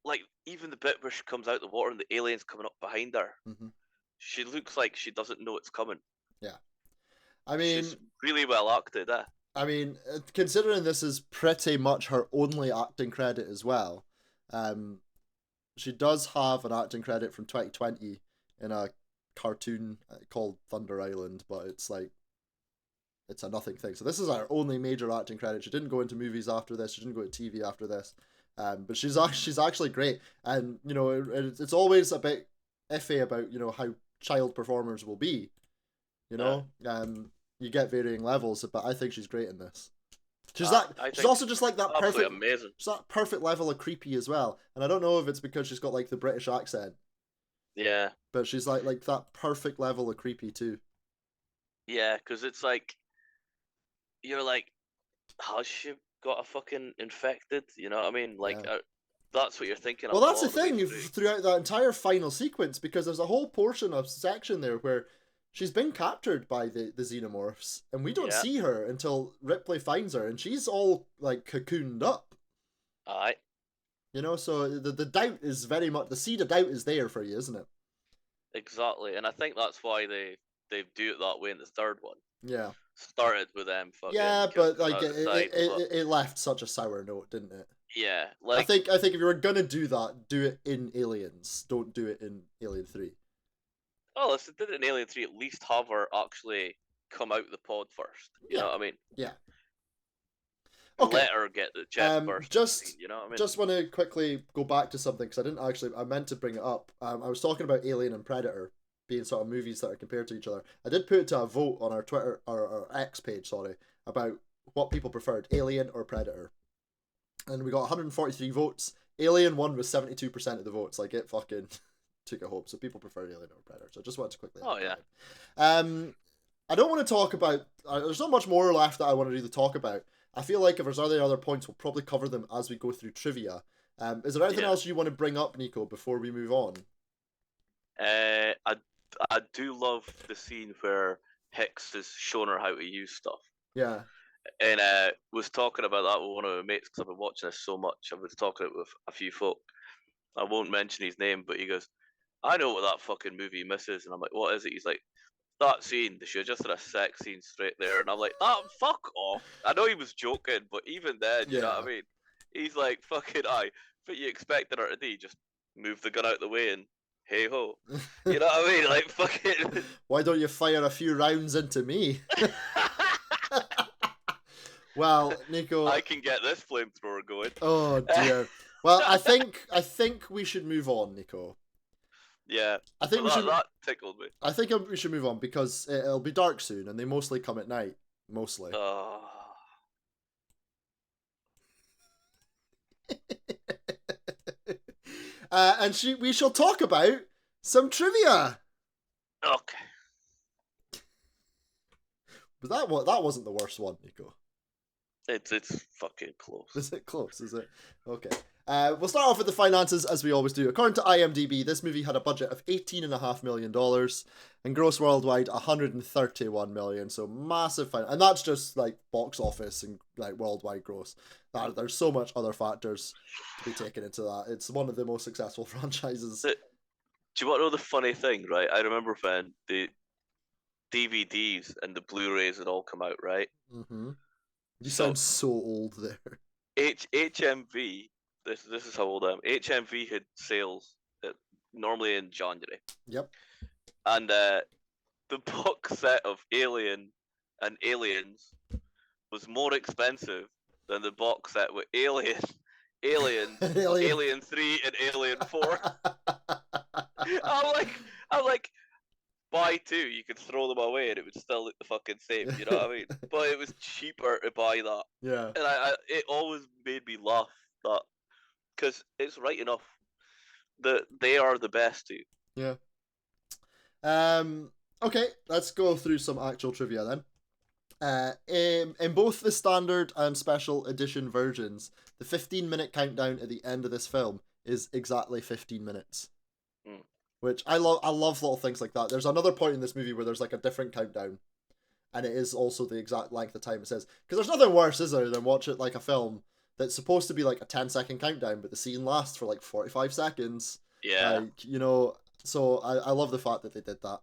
Speaker 2: like, even the bit where she comes out the water and the alien's coming up behind her, she looks like she doesn't know it's coming.
Speaker 1: Yeah. I mean,
Speaker 2: she's really well acted,
Speaker 1: I mean, considering this is pretty much her only acting credit as well, She does have an acting credit from 2020 in a cartoon called Thunder Island, but it's like, it's a nothing thing. So this is our only major acting credit. She didn't go into movies after this. She didn't go to TV after this. But she's actually great. And, you know, it's always a bit iffy about, you know, how child performers will be. You know? You get varying levels, but I think she's great in this. She's also just like that perfect,
Speaker 2: amazing.
Speaker 1: She's that perfect level of creepy as well. And I don't know if it's because she's got like the British accent.
Speaker 2: Yeah.
Speaker 1: But she's like that perfect level of creepy too.
Speaker 2: Yeah, because it's like, you're like, has she got a fucking infected? You know what I mean? Like, that's what you're thinking.
Speaker 1: Well, that's the thing throughout that entire final sequence, because there's a whole portion of section there where she's been captured by the xenomorphs, and we don't see her until Ripley finds her, and she's all like cocooned up.
Speaker 2: Aye.
Speaker 1: You know, so the doubt is very much, the seed of doubt is there for you, isn't it?
Speaker 2: Exactly, and I think that's why they do it that way in the third one.
Speaker 1: Yeah.
Speaker 2: Started with them fucking.
Speaker 1: Yeah, but like it left such a sour note, didn't it?
Speaker 2: Yeah, like
Speaker 1: I think if you were gonna do that, do it in Aliens. Don't do it in Alien 3.
Speaker 2: Oh, if they did it in Alien 3, at least have her actually come out the pod first. You know what I mean?
Speaker 1: Yeah. Okay.
Speaker 2: Let her get the chest burst. You know what I mean?
Speaker 1: Just want to quickly go back to something, because I meant to bring it up. I was talking about Alien and Predator being sort of movies that are compared to each other. I did put it to a vote on our Twitter, or our X page, sorry, about what people preferred, Alien or Predator. And we got 143 votes. Alien won with 72% of the votes. Like, it fucking took it home. So people prefer Alien or Predator. So I just wanted to quickly.
Speaker 2: Oh, yeah.
Speaker 1: I don't want to talk about. There's not much more left that I want to really talk about. I feel like if there's any other points, we'll probably cover them as we go through trivia. Is there anything else you want to bring up, Nico, before we move on?
Speaker 2: I do love the scene where Hicks is showing her how to use stuff.
Speaker 1: Yeah.
Speaker 2: And was talking about that with one of my mates, because I've been watching this so much. I was talking it with a few folk. I won't mention his name, but he goes, I know what that fucking movie misses. And I'm like, what is it? He's like, that scene. They should have just had a sex scene straight there. And I'm like, fuck off. I know he was joking, but even then, you know what I mean? He's like, fucking but you expected her to do, just move the gun out the way and hey ho. You know what I mean? Like, fucking.
Speaker 1: Why don't you fire a few rounds into me? Well, Nico,
Speaker 2: I can get this flamethrower going.
Speaker 1: Oh dear. Well, I think we should move on, Nico.
Speaker 2: Yeah,
Speaker 1: I think that
Speaker 2: tickled me.
Speaker 1: I think we should move on, because it'll be dark soon, and they mostly come at night. Mostly. And we shall talk about some trivia.
Speaker 2: Okay.
Speaker 1: But that wasn't the worst one, Nico.
Speaker 2: It's fucking close.
Speaker 1: Is it close? Is it? Okay. We'll start off with the finances, as we always do. According to IMDb, this movie had a budget of $18.5 million and gross worldwide $131 million. So massive and that's just like box office and like worldwide gross. There's so much other factors to be taken into that. It's one of the most successful franchises.
Speaker 2: Do you want to know the funny thing, right? I remember when the DVDs and the Blu-rays had all come out, right?
Speaker 1: Mm-hmm. You sound so old there.
Speaker 2: HMV, this is how old I am. HMV had sales normally in January.
Speaker 1: Yep.
Speaker 2: And the box set of Alien and Aliens was more expensive than the box set with Alien 3, and Alien 4. I'm like, buy two, you could throw them away and it would still look the fucking same, you know what I mean? But it was cheaper to buy that.
Speaker 1: Yeah.
Speaker 2: And it always made me laugh, that, because it's right enough that they are the best too.
Speaker 1: Yeah. Okay, let's go through some actual trivia then. In both the standard and special edition versions, the 15-minute countdown at the end of this film is exactly 15 minutes. Which I love little things like that. There's another point in this movie where there's like a different countdown, and it is also the exact length of time it says. Because there's nothing worse, is there, than watch it like a film that's supposed to be like a 10-second countdown, but the scene lasts for like 45 seconds.
Speaker 2: Yeah.
Speaker 1: Like, you know, so I love the fact that they did that.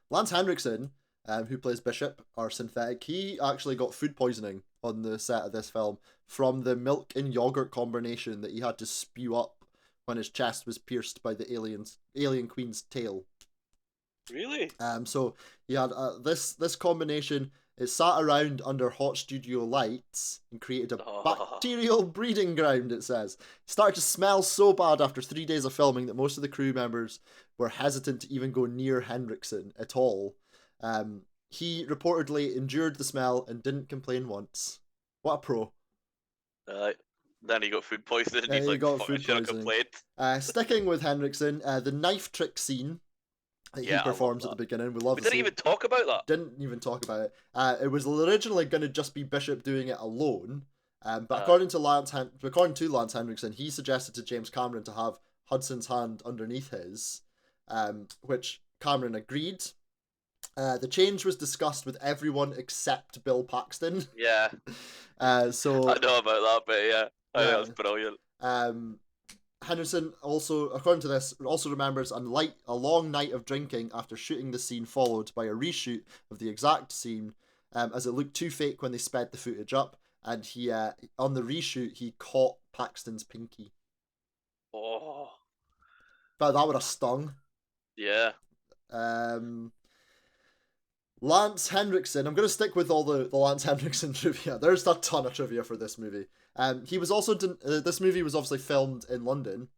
Speaker 1: Lance Henriksen, who plays Bishop, our synthetic, he actually got food poisoning on the set of this film from the milk and yogurt combination that he had to spew up when his chest was pierced by the alien queen's tail.
Speaker 2: Really?
Speaker 1: So he had this combination. It sat around under hot studio lights and created a bacterial breeding ground, it says. It started to smell so bad after 3 days of filming that most of the crew members were hesitant to even go near Henriksen at all. He reportedly endured the smell and didn't complain once. What a pro.
Speaker 2: Then he got food poisoning and he's
Speaker 1: He
Speaker 2: like,
Speaker 1: got
Speaker 2: fuck,
Speaker 1: food
Speaker 2: I should have
Speaker 1: poisoning.
Speaker 2: complained.
Speaker 1: Sticking with Henriksen, the knife trick scene that he performs at the beginning. We
Speaker 2: didn't even talk about that.
Speaker 1: Didn't even talk about it. It was originally going to just be Bishop doing it alone, but according to Lance Henriksen, he suggested to James Cameron to have Hudson's hand underneath his, which Cameron agreed. The change was discussed with everyone except Bill Paxton.
Speaker 2: Yeah.
Speaker 1: So
Speaker 2: I know about that, but yeah, I think that's brilliant.
Speaker 1: Henderson also, according to this, also remembers a long night of drinking after shooting the scene, followed by a reshoot of the exact scene, as it looked too fake when they sped the footage up. And he, on the reshoot, he caught Paxton's pinky.
Speaker 2: Oh.
Speaker 1: But that would have stung.
Speaker 2: Yeah.
Speaker 1: Lance Henriksen. I'm going to stick with all the Lance Henriksen trivia. There's a ton of trivia for this movie. He was also this movie was obviously filmed in London.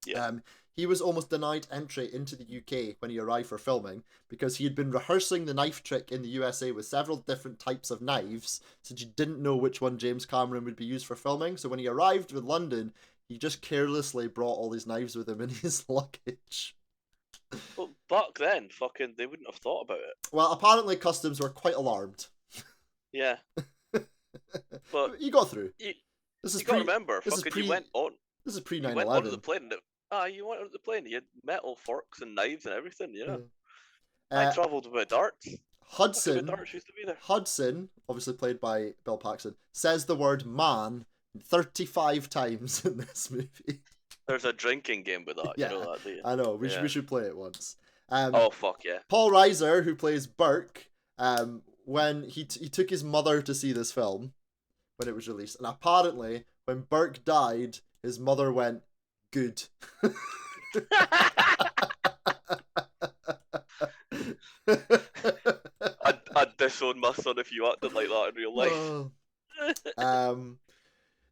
Speaker 2: Yeah.
Speaker 1: He was almost denied entry into the UK when he arrived for filming because he had been rehearsing the knife trick in the USA with several different types of knives, since he didn't know which one James Cameron would be used for filming. So when he arrived in London, he just carelessly brought all these knives with him in his luggage.
Speaker 2: Well, back then, fucking, they wouldn't have thought about it.
Speaker 1: Well, apparently customs were quite alarmed.
Speaker 2: Yeah. But
Speaker 1: you got through.
Speaker 2: You got to remember, you went on.
Speaker 1: This is pre 9/11.
Speaker 2: You went onto the plane. You went onto the plane. You had metal forks and knives and everything. Yeah. I travelled with darts.
Speaker 1: Hudson.
Speaker 2: Darts used to be there.
Speaker 1: Hudson, obviously played by Bill Paxton, says the word "man" 35 times in this movie.
Speaker 2: There's a drinking game with that.
Speaker 1: Yeah,
Speaker 2: you know that, do you?
Speaker 1: I know. We should play it once.
Speaker 2: Oh fuck yeah!
Speaker 1: Paul Reiser, who plays Burke, when he took his mother to see this film when it was released, and apparently when Burke died, his mother went, "Good."
Speaker 2: I'd disown my son if you acted like that in real life.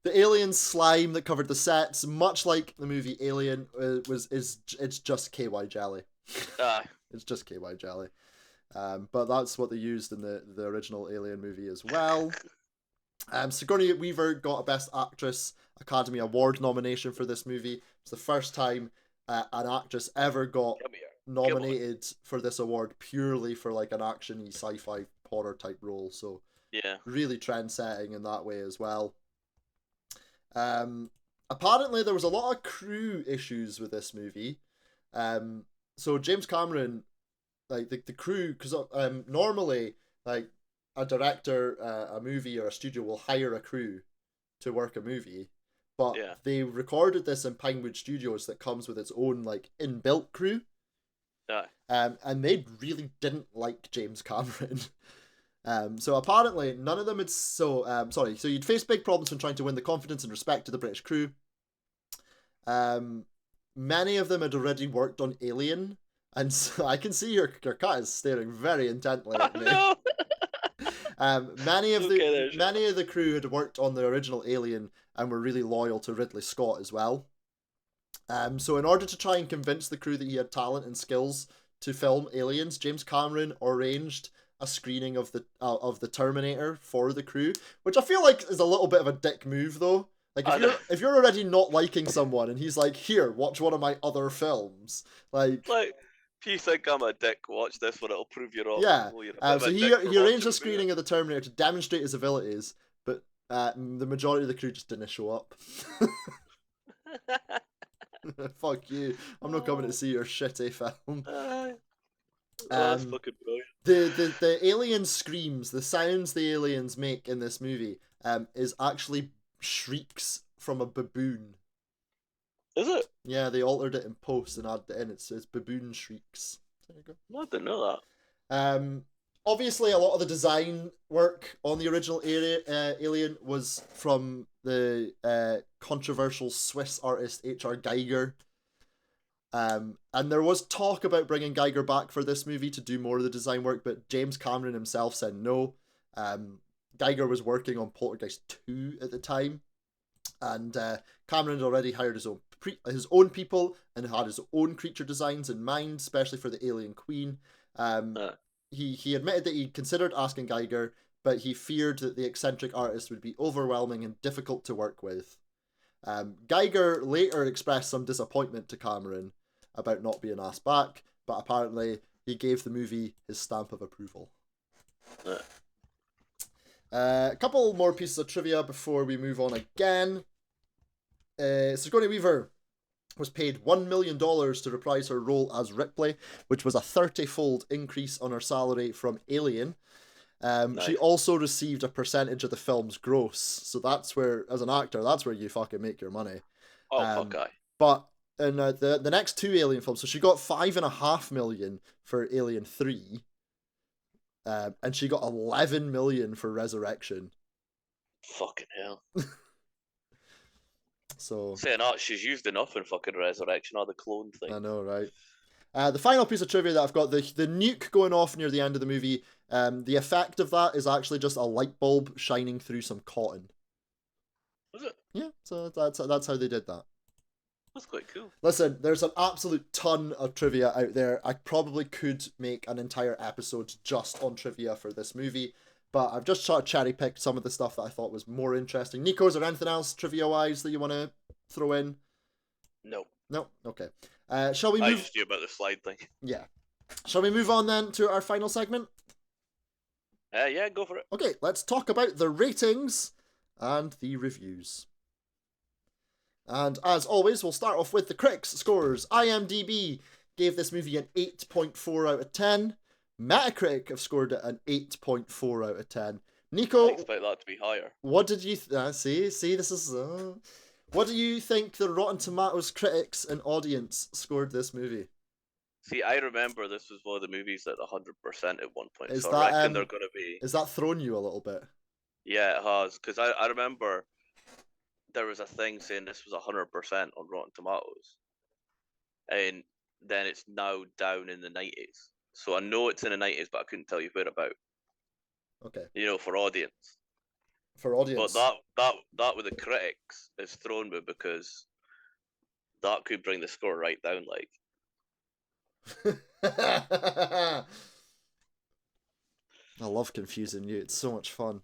Speaker 1: The alien slime that covered the sets, much like the movie Alien, it's just KY jelly. It's just KY jelly. But that's what they used in the original Alien movie as well. Sigourney Weaver got a Best Actress Academy Award nomination for this movie. It's the first time an actress ever got nominated for this award purely for like an action-y sci-fi horror type role. So
Speaker 2: yeah,
Speaker 1: really trend-setting in that way as well. Apparently there was a lot of crew issues with this movie. So James Cameron, like the crew, because normally like a director, a movie or a studio will hire a crew to work a movie, but they recorded this in Pinewood Studios that comes with its own like inbuilt crew. And they really didn't like James Cameron. So apparently none of them had so you'd face big problems when trying to win the confidence and respect of the British crew. Many of them had already worked on Alien, and so I can see your cat is staring very intently at me.
Speaker 2: No.
Speaker 1: Many of the crew had worked on the original Alien and were really loyal to Ridley Scott as well. So in order to try and convince the crew that he had talent and skills to film Aliens, James Cameron arranged a screening of the Terminator for the crew, which I feel like is a little bit of a dick move though. Like if you're already not liking someone and he's like, "Here, watch one of my other films," like
Speaker 2: if you think I'm a dick, watch this one, it'll prove you're wrong.
Speaker 1: Yeah.
Speaker 2: Well,
Speaker 1: so he arranged a screening of the Terminator to demonstrate his abilities, but the majority of the crew just didn't show up. Fuck you! I'm not coming to see your shitty film.
Speaker 2: That's fucking brilliant.
Speaker 1: The alien screams, the sounds the aliens make in this movie, is actually shrieks from a baboon.
Speaker 2: Is it?
Speaker 1: Yeah, they altered it in post and added it in. It's baboon shrieks. There you go.
Speaker 2: I didn't know that.
Speaker 1: obviously, a lot of the design work on the original Alien was from the controversial Swiss artist H.R. Geiger. And there was talk about bringing Geiger back for this movie to do more of the design work, but James Cameron himself said no. Geiger was working on Poltergeist 2 at the time, and Cameron had already hired his own people and had his own creature designs in mind, especially for the Alien Queen. He admitted that he considered asking Geiger, but he feared that the eccentric artist would be overwhelming and difficult to work with. Geiger later expressed some disappointment to Cameron about not being asked back, but apparently he gave the movie his stamp of approval. A couple more pieces of trivia before we move on again. Sigourney Weaver was paid $1 million to reprise her role as Ripley, which was a 30-fold increase on her salary from Alien. Nice. She also received a percentage of the film's gross, so that's where, as an actor, that's where you fucking make your money.
Speaker 2: Fuck aye.
Speaker 1: But in the next two Alien films, so she got $5.5 million for Alien 3, and she got $11 million for Resurrection.
Speaker 2: Fucking hell.
Speaker 1: So
Speaker 2: saying that, she's used enough in fucking Resurrection or the clone thing.
Speaker 1: I know, right? The final piece of trivia that I've got, the nuke going off near the end of the movie, the effect of that is actually just a light bulb shining through some cotton.
Speaker 2: Was it?
Speaker 1: Yeah, so that's how they did that.
Speaker 2: That's quite cool.
Speaker 1: Listen, there's an absolute ton of trivia out there. I probably could make an entire episode just on trivia for this movie, but I've just sort of cherry-picked some of the stuff that I thought was more interesting. Nico, is there anything else trivia-wise that you want to throw in?
Speaker 2: No.
Speaker 1: No? Okay. Shall we move...
Speaker 2: I just knew about the slide thing.
Speaker 1: Yeah. Shall we move on then to our final segment?
Speaker 2: Yeah, go for it.
Speaker 1: Okay, let's talk about the ratings and the reviews. And as always, we'll start off with the critics' scores. IMDb gave this movie an 8.4 out of 10. Metacritic have scored it an 8.4 out of 10. Nico,
Speaker 2: I expect that to be higher.
Speaker 1: What did you see? This is what do you think the Rotten Tomatoes critics and audience scored this movie?
Speaker 2: See, I remember this was one of the movies at 100% at one point.
Speaker 1: Is
Speaker 2: so
Speaker 1: that,
Speaker 2: I reckon they're going to be...
Speaker 1: Is that thrown you a little bit?
Speaker 2: Yeah, it has. Because I remember there was a thing saying this was 100% on Rotten Tomatoes. And then it's now down in the 90s. So I know it's in the 90s, but I couldn't tell you whereabout.
Speaker 1: Okay.
Speaker 2: You know, for audience.
Speaker 1: For audience.
Speaker 2: But that with the critics is thrown me because that could bring the score right down, like.
Speaker 1: I love confusing you. It's so much fun.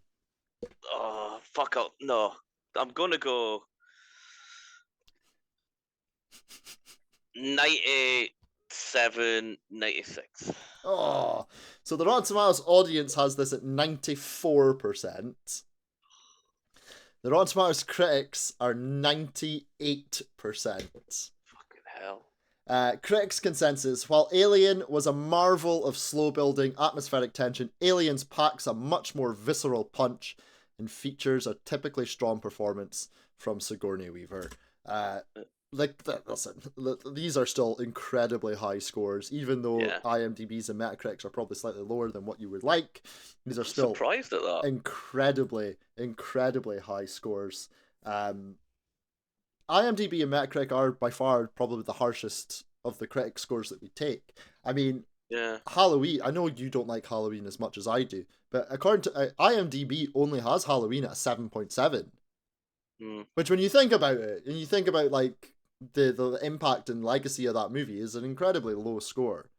Speaker 2: Oh, fuck up. No. I'm going to go 97, 96.
Speaker 1: Oh, so the Rotten Tomatoes audience has this at 94%. The Rotten Tomatoes critics are 98%.
Speaker 2: Fucking hell.
Speaker 1: Critics' consensus: while Alien was a marvel of slow-building atmospheric tension, Aliens packs a much more visceral punch and features a typically strong performance from Sigourney Weaver. Listen, these are still incredibly high scores, even though IMDb's and Metacritic's are probably slightly lower than what you would like. These are still
Speaker 2: surprised at that.
Speaker 1: Incredibly high scores. IMDb and Metacritic are by far probably the harshest of the critic scores that we take. I mean, Halloween, I know you don't like Halloween as much as I do, but according to IMDb only has Halloween at a 7.7. Which, when you think about it, and you think about like the impact and legacy of that movie, is an incredibly low score.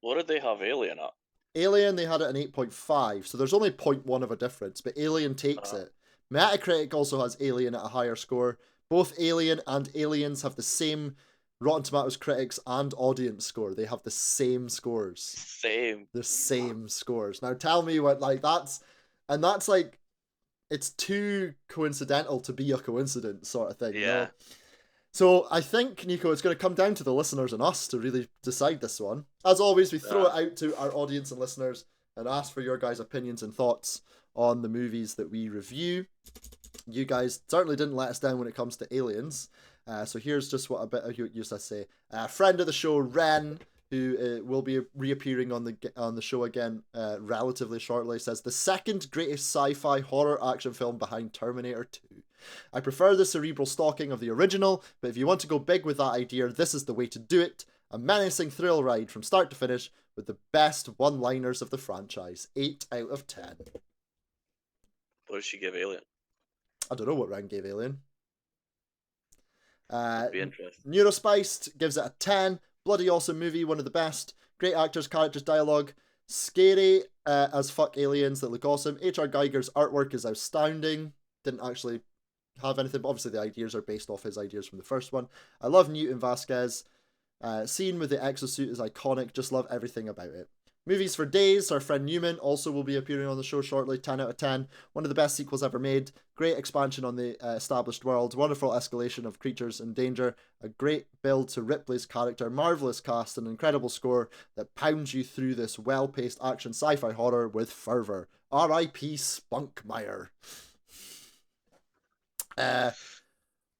Speaker 2: What did they have Alien at?
Speaker 1: Alien, they had it an 8.5, so there's only 0.1 of a difference, but Alien takes it. Metacritic also has Alien at a higher score. Both Alien and Aliens have the same Rotten Tomatoes critics and audience score. They have the same scores.
Speaker 2: Same.
Speaker 1: The same scores. Now tell me what, like, that's like, it's too coincidental to be a coincidence sort of thing.
Speaker 2: Yeah.
Speaker 1: You know? So I think, Nico, it's going to come down to the listeners and us to really decide this one. As always, we throw it out to our audience and listeners and ask for your guys' opinions and thoughts on the movies that we review. You guys certainly didn't let us down when it comes to Aliens. So here's just what a bit of you used to say. Friend of the show, Wren, who will be reappearing on the show again relatively shortly, says the second greatest sci-fi horror action film behind Terminator 2. I prefer the cerebral stalking of the original, but if you want to go big with that idea, this is the way to do it. A menacing thrill ride from start to finish with the best one-liners of the franchise. 8 out of 10.
Speaker 2: What does she give Alien?
Speaker 1: I don't know what Wren gave Alien.
Speaker 2: Would be interesting.
Speaker 1: Neurospiced gives it a 10. Bloody awesome movie, one of the best. Great actors, characters, dialogue. Scary as fuck aliens that look awesome. H.R. Geiger's artwork is astounding. Didn't actually have anything, but obviously the ideas are based off his ideas from the first one. I love Newton Vasquez. Scene with the exosuit is iconic. Just love everything about it. Movies for Days, our friend Newman also will be appearing on the show shortly. 10 out of 10. One of the best sequels ever made. Great expansion on the established world. Wonderful escalation of creatures in danger. A great build to Ripley's character. Marvelous cast and incredible score that pounds you through this well-paced action sci-fi horror with fervor. R.I.P. Spunkmeyer.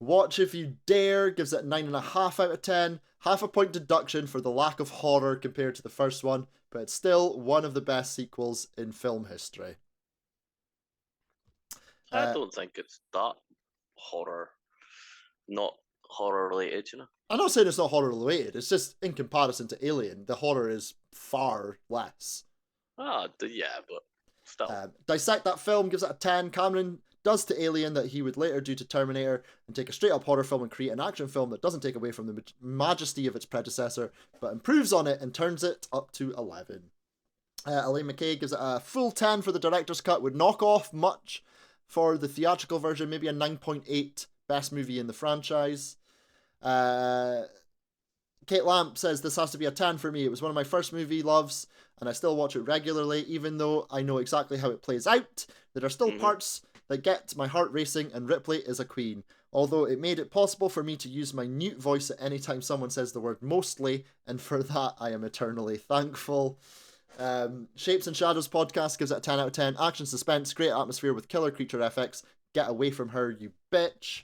Speaker 1: Watch If You Dare gives it 9.5 out of 10. Half a point deduction for the lack of horror compared to the first one, but it's still one of the best sequels in film history.
Speaker 2: I don't think it's that horror, not horror related, you know.
Speaker 1: I'm not saying it's not horror related, it's just in comparison to Alien, the horror is far less.
Speaker 2: Yeah, but still.
Speaker 1: Dissect That Film gives it a 10. Cameron does to Alien that he would later do to Terminator and take a straight up horror film and create an action film that doesn't take away from the majesty of its predecessor but improves on it and turns it up to 11. Elaine McKay gives it a full 10 for the director's cut, would knock off much for the theatrical version, maybe a 9.8, best movie in the franchise. Kate Lamp says this has to be a 10 for me. It was one of my first movie loves and I still watch it regularly even though I know exactly how it plays out. There are still parts that get my heart racing, and Ripley is a queen. Although it made it possible for me to use my Newt voice at any time someone says the word mostly, and for that I am eternally thankful. Shapes and Shadows podcast gives it a 10 out of 10. Action suspense, great atmosphere with killer creature FX. Get away from her, you bitch.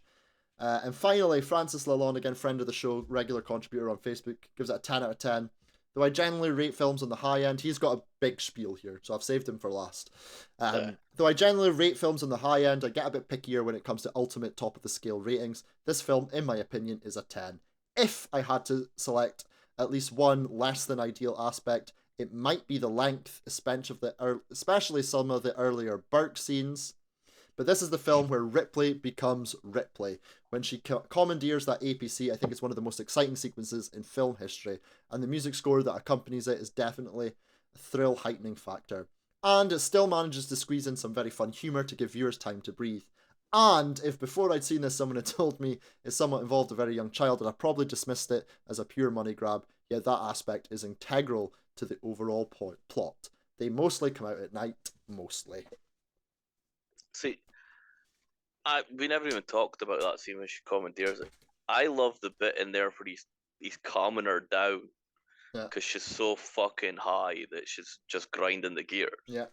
Speaker 1: And finally, Francis Lalonde, again friend of the show, regular contributor on Facebook, gives it a 10 out of 10. Though I generally rate films on the high end, he's got a big spiel here, so I've saved him for last. Though I generally rate films on the high end, I get a bit pickier when it comes to ultimate top of the scale ratings. This film, in my opinion, is a 10. If I had to select at least one less than ideal aspect, it might be the length, especially some of the earlier Burke scenes. But this is the film where Ripley becomes Ripley. When she commandeers that APC, I think it's one of the most exciting sequences in film history. And the music score that accompanies it is definitely a thrill-heightening factor. And it still manages to squeeze in some very fun humour to give viewers time to breathe. And if before I'd seen this someone had told me it somewhat involved a very young child, I'd probably dismissed it as a pure money grab, yet that aspect is integral to the overall plot. They mostly come out at night, mostly.
Speaker 2: See, we never even talked about that scene when she commandeers it. I love the bit in there where he's calming her down because she's so fucking high that she's just grinding the gears.
Speaker 1: Yeah,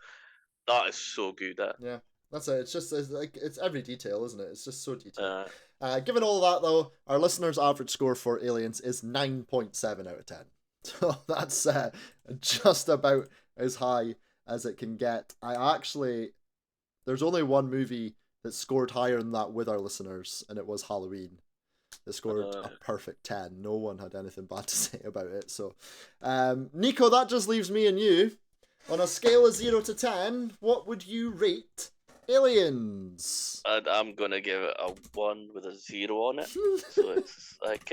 Speaker 2: that is so good.
Speaker 1: Yeah, that's it. It's every detail, isn't it? It's just so detailed. Given all that though, our listeners' average score for Aliens is 9.7 out of 10. So that's just about as high as it can get. There's only one movie that scored higher than that with our listeners, and it was Halloween. It scored a perfect 10. No one had anything bad to say about it. So, Nico, that just leaves me and you. On a scale of 0 to 10, what would you rate Aliens?
Speaker 2: I'm going to give it a 1 with a 0 on it. So it's like...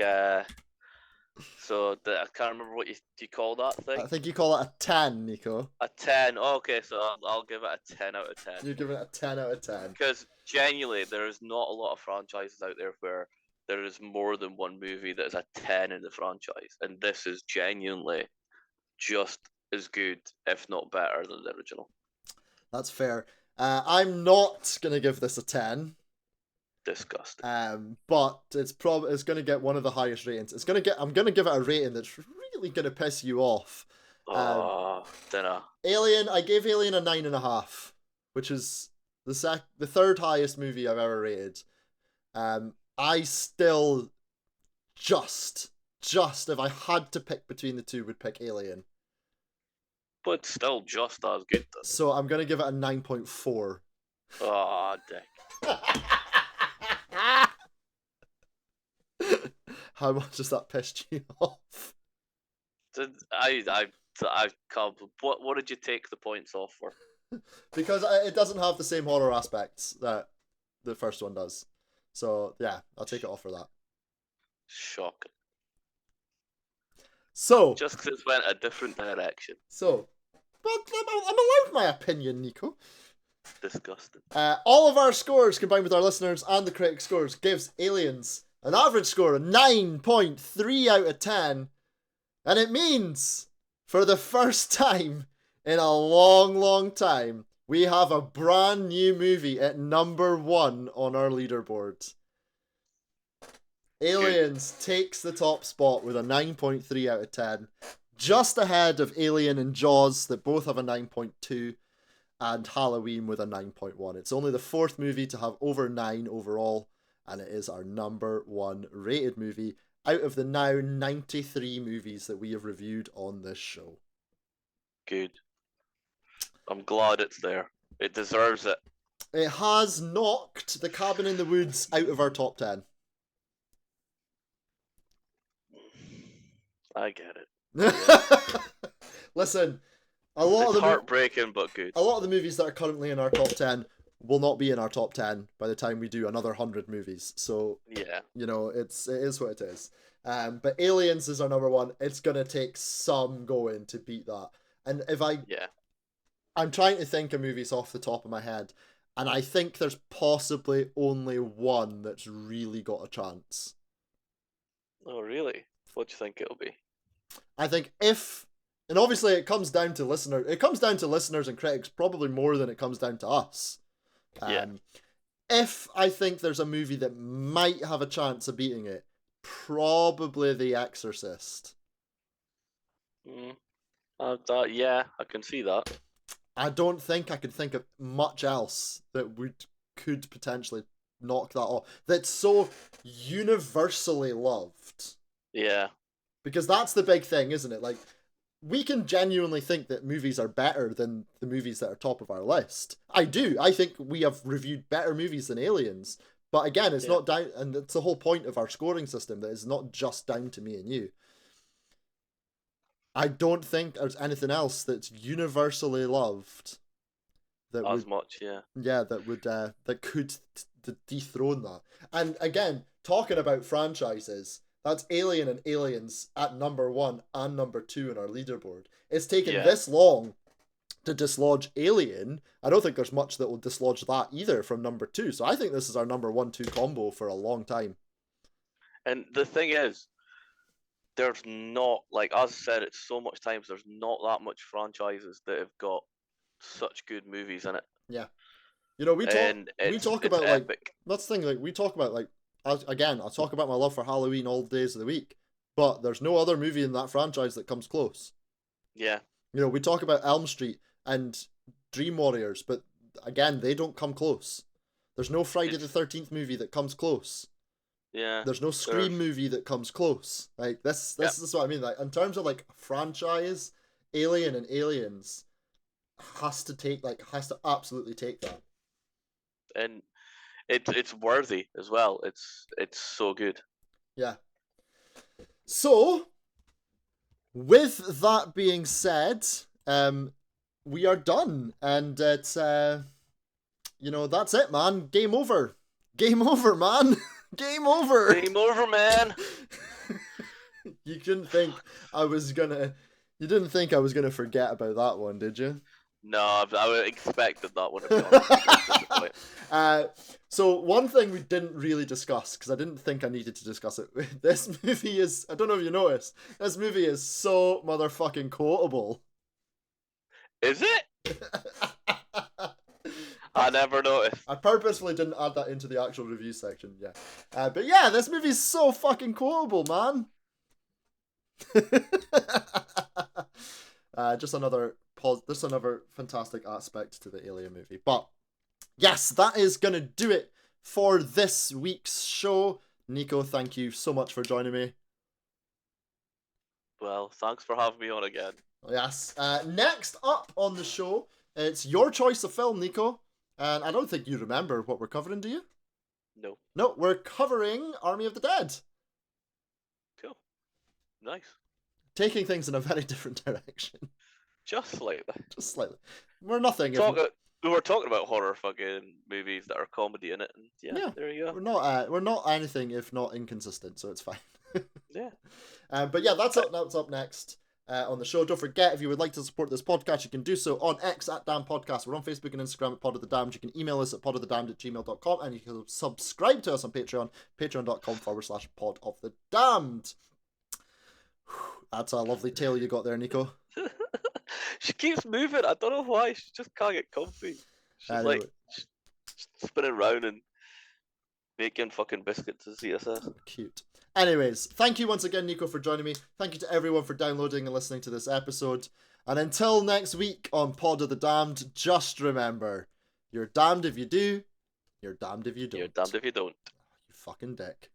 Speaker 2: So I can't remember what you call that thing.
Speaker 1: I think you call it a 10, Nico.
Speaker 2: A 10. Oh, okay, so I'll give it a 10 out of 10.
Speaker 1: You give it a 10 out of 10.
Speaker 2: Because genuinely, there is not a lot of franchises out there where there is more than one movie that is a 10 in the franchise, and this is genuinely just as good, if not better, than the original.
Speaker 1: That's fair. I'm not gonna give this a 10.
Speaker 2: Disgusting.
Speaker 1: But it's gonna get one of the highest ratings. I'm gonna give it a rating that's really gonna piss you off.
Speaker 2: Dinner.
Speaker 1: Alien, I gave Alien a 9.5, which is the third highest movie I've ever rated. I still just if I had to pick between the two, would pick Alien.
Speaker 2: But still just as good.
Speaker 1: So I'm going to give it a 9.4.
Speaker 2: Oh, dick.
Speaker 1: How much has that pissed you off?
Speaker 2: I can't. What did you take the points off for?
Speaker 1: Because it doesn't have the same horror aspects that the first one does. So yeah, I'll take it off for that.
Speaker 2: Shocking.
Speaker 1: So
Speaker 2: Just because it went a different direction.
Speaker 1: So, but I'm allowed my opinion, Nico.
Speaker 2: Disgusting.
Speaker 1: All of our scores combined with our listeners and the critic scores gives Aliens an average score of 9.3 out of 10. And it means, for the first time in a long time, we have a brand new movie at number 1 on our leaderboard. Aliens takes the top spot with a 9.3 out of 10. Just ahead of Alien and Jaws, that both have a 9.2. And Halloween with a 9.1. It's only the 4th movie to have over 9 overall, and it is our number 1 rated movie out of the now 93 movies that we have reviewed on this show.
Speaker 2: Good. I'm glad it's there. It deserves it.
Speaker 1: It has knocked The Cabin in the Woods out of our top 10.
Speaker 2: I get it.
Speaker 1: Listen, it's
Speaker 2: heartbreaking, but good.
Speaker 1: A lot of the movies that are currently in our top 10 will not be in our top 10 by the time we do another 100 movies. So,
Speaker 2: yeah,
Speaker 1: you know, it is what it is. But Aliens is our number 1. It's going to take some going to beat that. And I'm trying to think of movies off the top of my head, and I think there's possibly only one that's really got a chance.
Speaker 2: Oh, really? What do you think it'll be?
Speaker 1: I think and obviously it comes down to listeners. It comes down to listeners and critics probably more than it comes down to us. If I think there's a movie that might have a chance of beating it, probably The Exorcist.
Speaker 2: Yeah, I can see that.
Speaker 1: I don't think I can think of much else that could potentially knock that off. That's so universally loved.
Speaker 2: Yeah.
Speaker 1: Because that's the big thing, isn't it? Like, we can genuinely think that movies are better than the movies that are top of our list. I do. I think we have reviewed better movies than Aliens. But again, it's not down, and it's the whole point of our scoring system, that it's not just down to me and you. I don't think there's anything else that's universally loved that could dethrone that. And again, talking about franchises, that's Alien and Aliens at number 1 and number 2 in our leaderboard. It's taken this long to dislodge Alien. I don't think there's much that will dislodge that either from number 2. So I think this is our number 1-2 combo for a long time.
Speaker 2: And the thing is, there's not, like, as I said it so much times, there's not that much franchises that have got such good movies in it.
Speaker 1: Yeah. You know, we talk about
Speaker 2: epic.
Speaker 1: Like, that's the thing, like, we talk about, like, again, I'll talk about my love for Halloween all the days of the week, but there's no other movie in that franchise that comes close.
Speaker 2: Yeah.
Speaker 1: You know, we talk about Elm Street and Dream Warriors, but again, they don't come close. There's no Friday the 13th movie that comes close.
Speaker 2: Yeah.
Speaker 1: There's no Scream movie that comes close. Like, this is what I mean. Like, in terms of, like, franchise, Alien and Aliens has to absolutely take that.
Speaker 2: And it's worthy as well. It's so good.
Speaker 1: Yeah. So, with that being said, we are done, and it's that's it, man. Game over. Game over, man. Game over.
Speaker 2: Game over, man.
Speaker 1: You didn't think I was gonna forget about that one, did you?
Speaker 2: No, I expected that one, to be honest.
Speaker 1: So one thing we didn't really discuss, because I didn't think I needed to discuss it, this movie is, I don't know if you noticed, this movie is so motherfucking quotable.
Speaker 2: Is it? I never noticed.
Speaker 1: I purposefully didn't add that into the actual review section, yeah. But yeah, this movie is so fucking quotable, man. Just another fantastic aspect to the Alien movie. But yes, that is gonna do it for this week's show. Nico, thank you so much for joining me.
Speaker 2: Well, thanks for having me on again.
Speaker 1: Yes. Next up on the show, it's your choice of film, Nico. And I don't think you remember what we're covering, do you?
Speaker 2: No.
Speaker 1: No, we're covering Army of the Dead.
Speaker 2: Cool. Nice.
Speaker 1: Taking things in a very different direction.
Speaker 2: Just slightly.
Speaker 1: Just slightly. We're nothing if...
Speaker 2: We were talking about horror fucking movies that are comedy in it, and
Speaker 1: Yeah,
Speaker 2: there you go.
Speaker 1: We're not anything if not inconsistent, so it's fine.
Speaker 2: Yeah.
Speaker 1: But yeah, that's up next on the show. Don't forget, if you would like to support this podcast, you can do so on X at Damn Podcast. We're on Facebook and Instagram at Pod of the Damned. You can email us at podofthedamned@gmail.com, and you can subscribe to us on Patreon, patreon.com/Pod of the Damned. That's a lovely tail you got there, Nico.
Speaker 2: She keeps moving. I don't know why. She just can't get comfy. She's
Speaker 1: Anyway.
Speaker 2: like spinning around and making fucking biscuits, as Zia says.
Speaker 1: Cute. Anyways, thank you once again, Nico, for joining me. Thank you to everyone for downloading and listening to this episode. And until next week on Pod of the Damned, just remember, you're damned if you do, you're damned if you don't.
Speaker 2: You're damned if you don't.
Speaker 1: You fucking dick.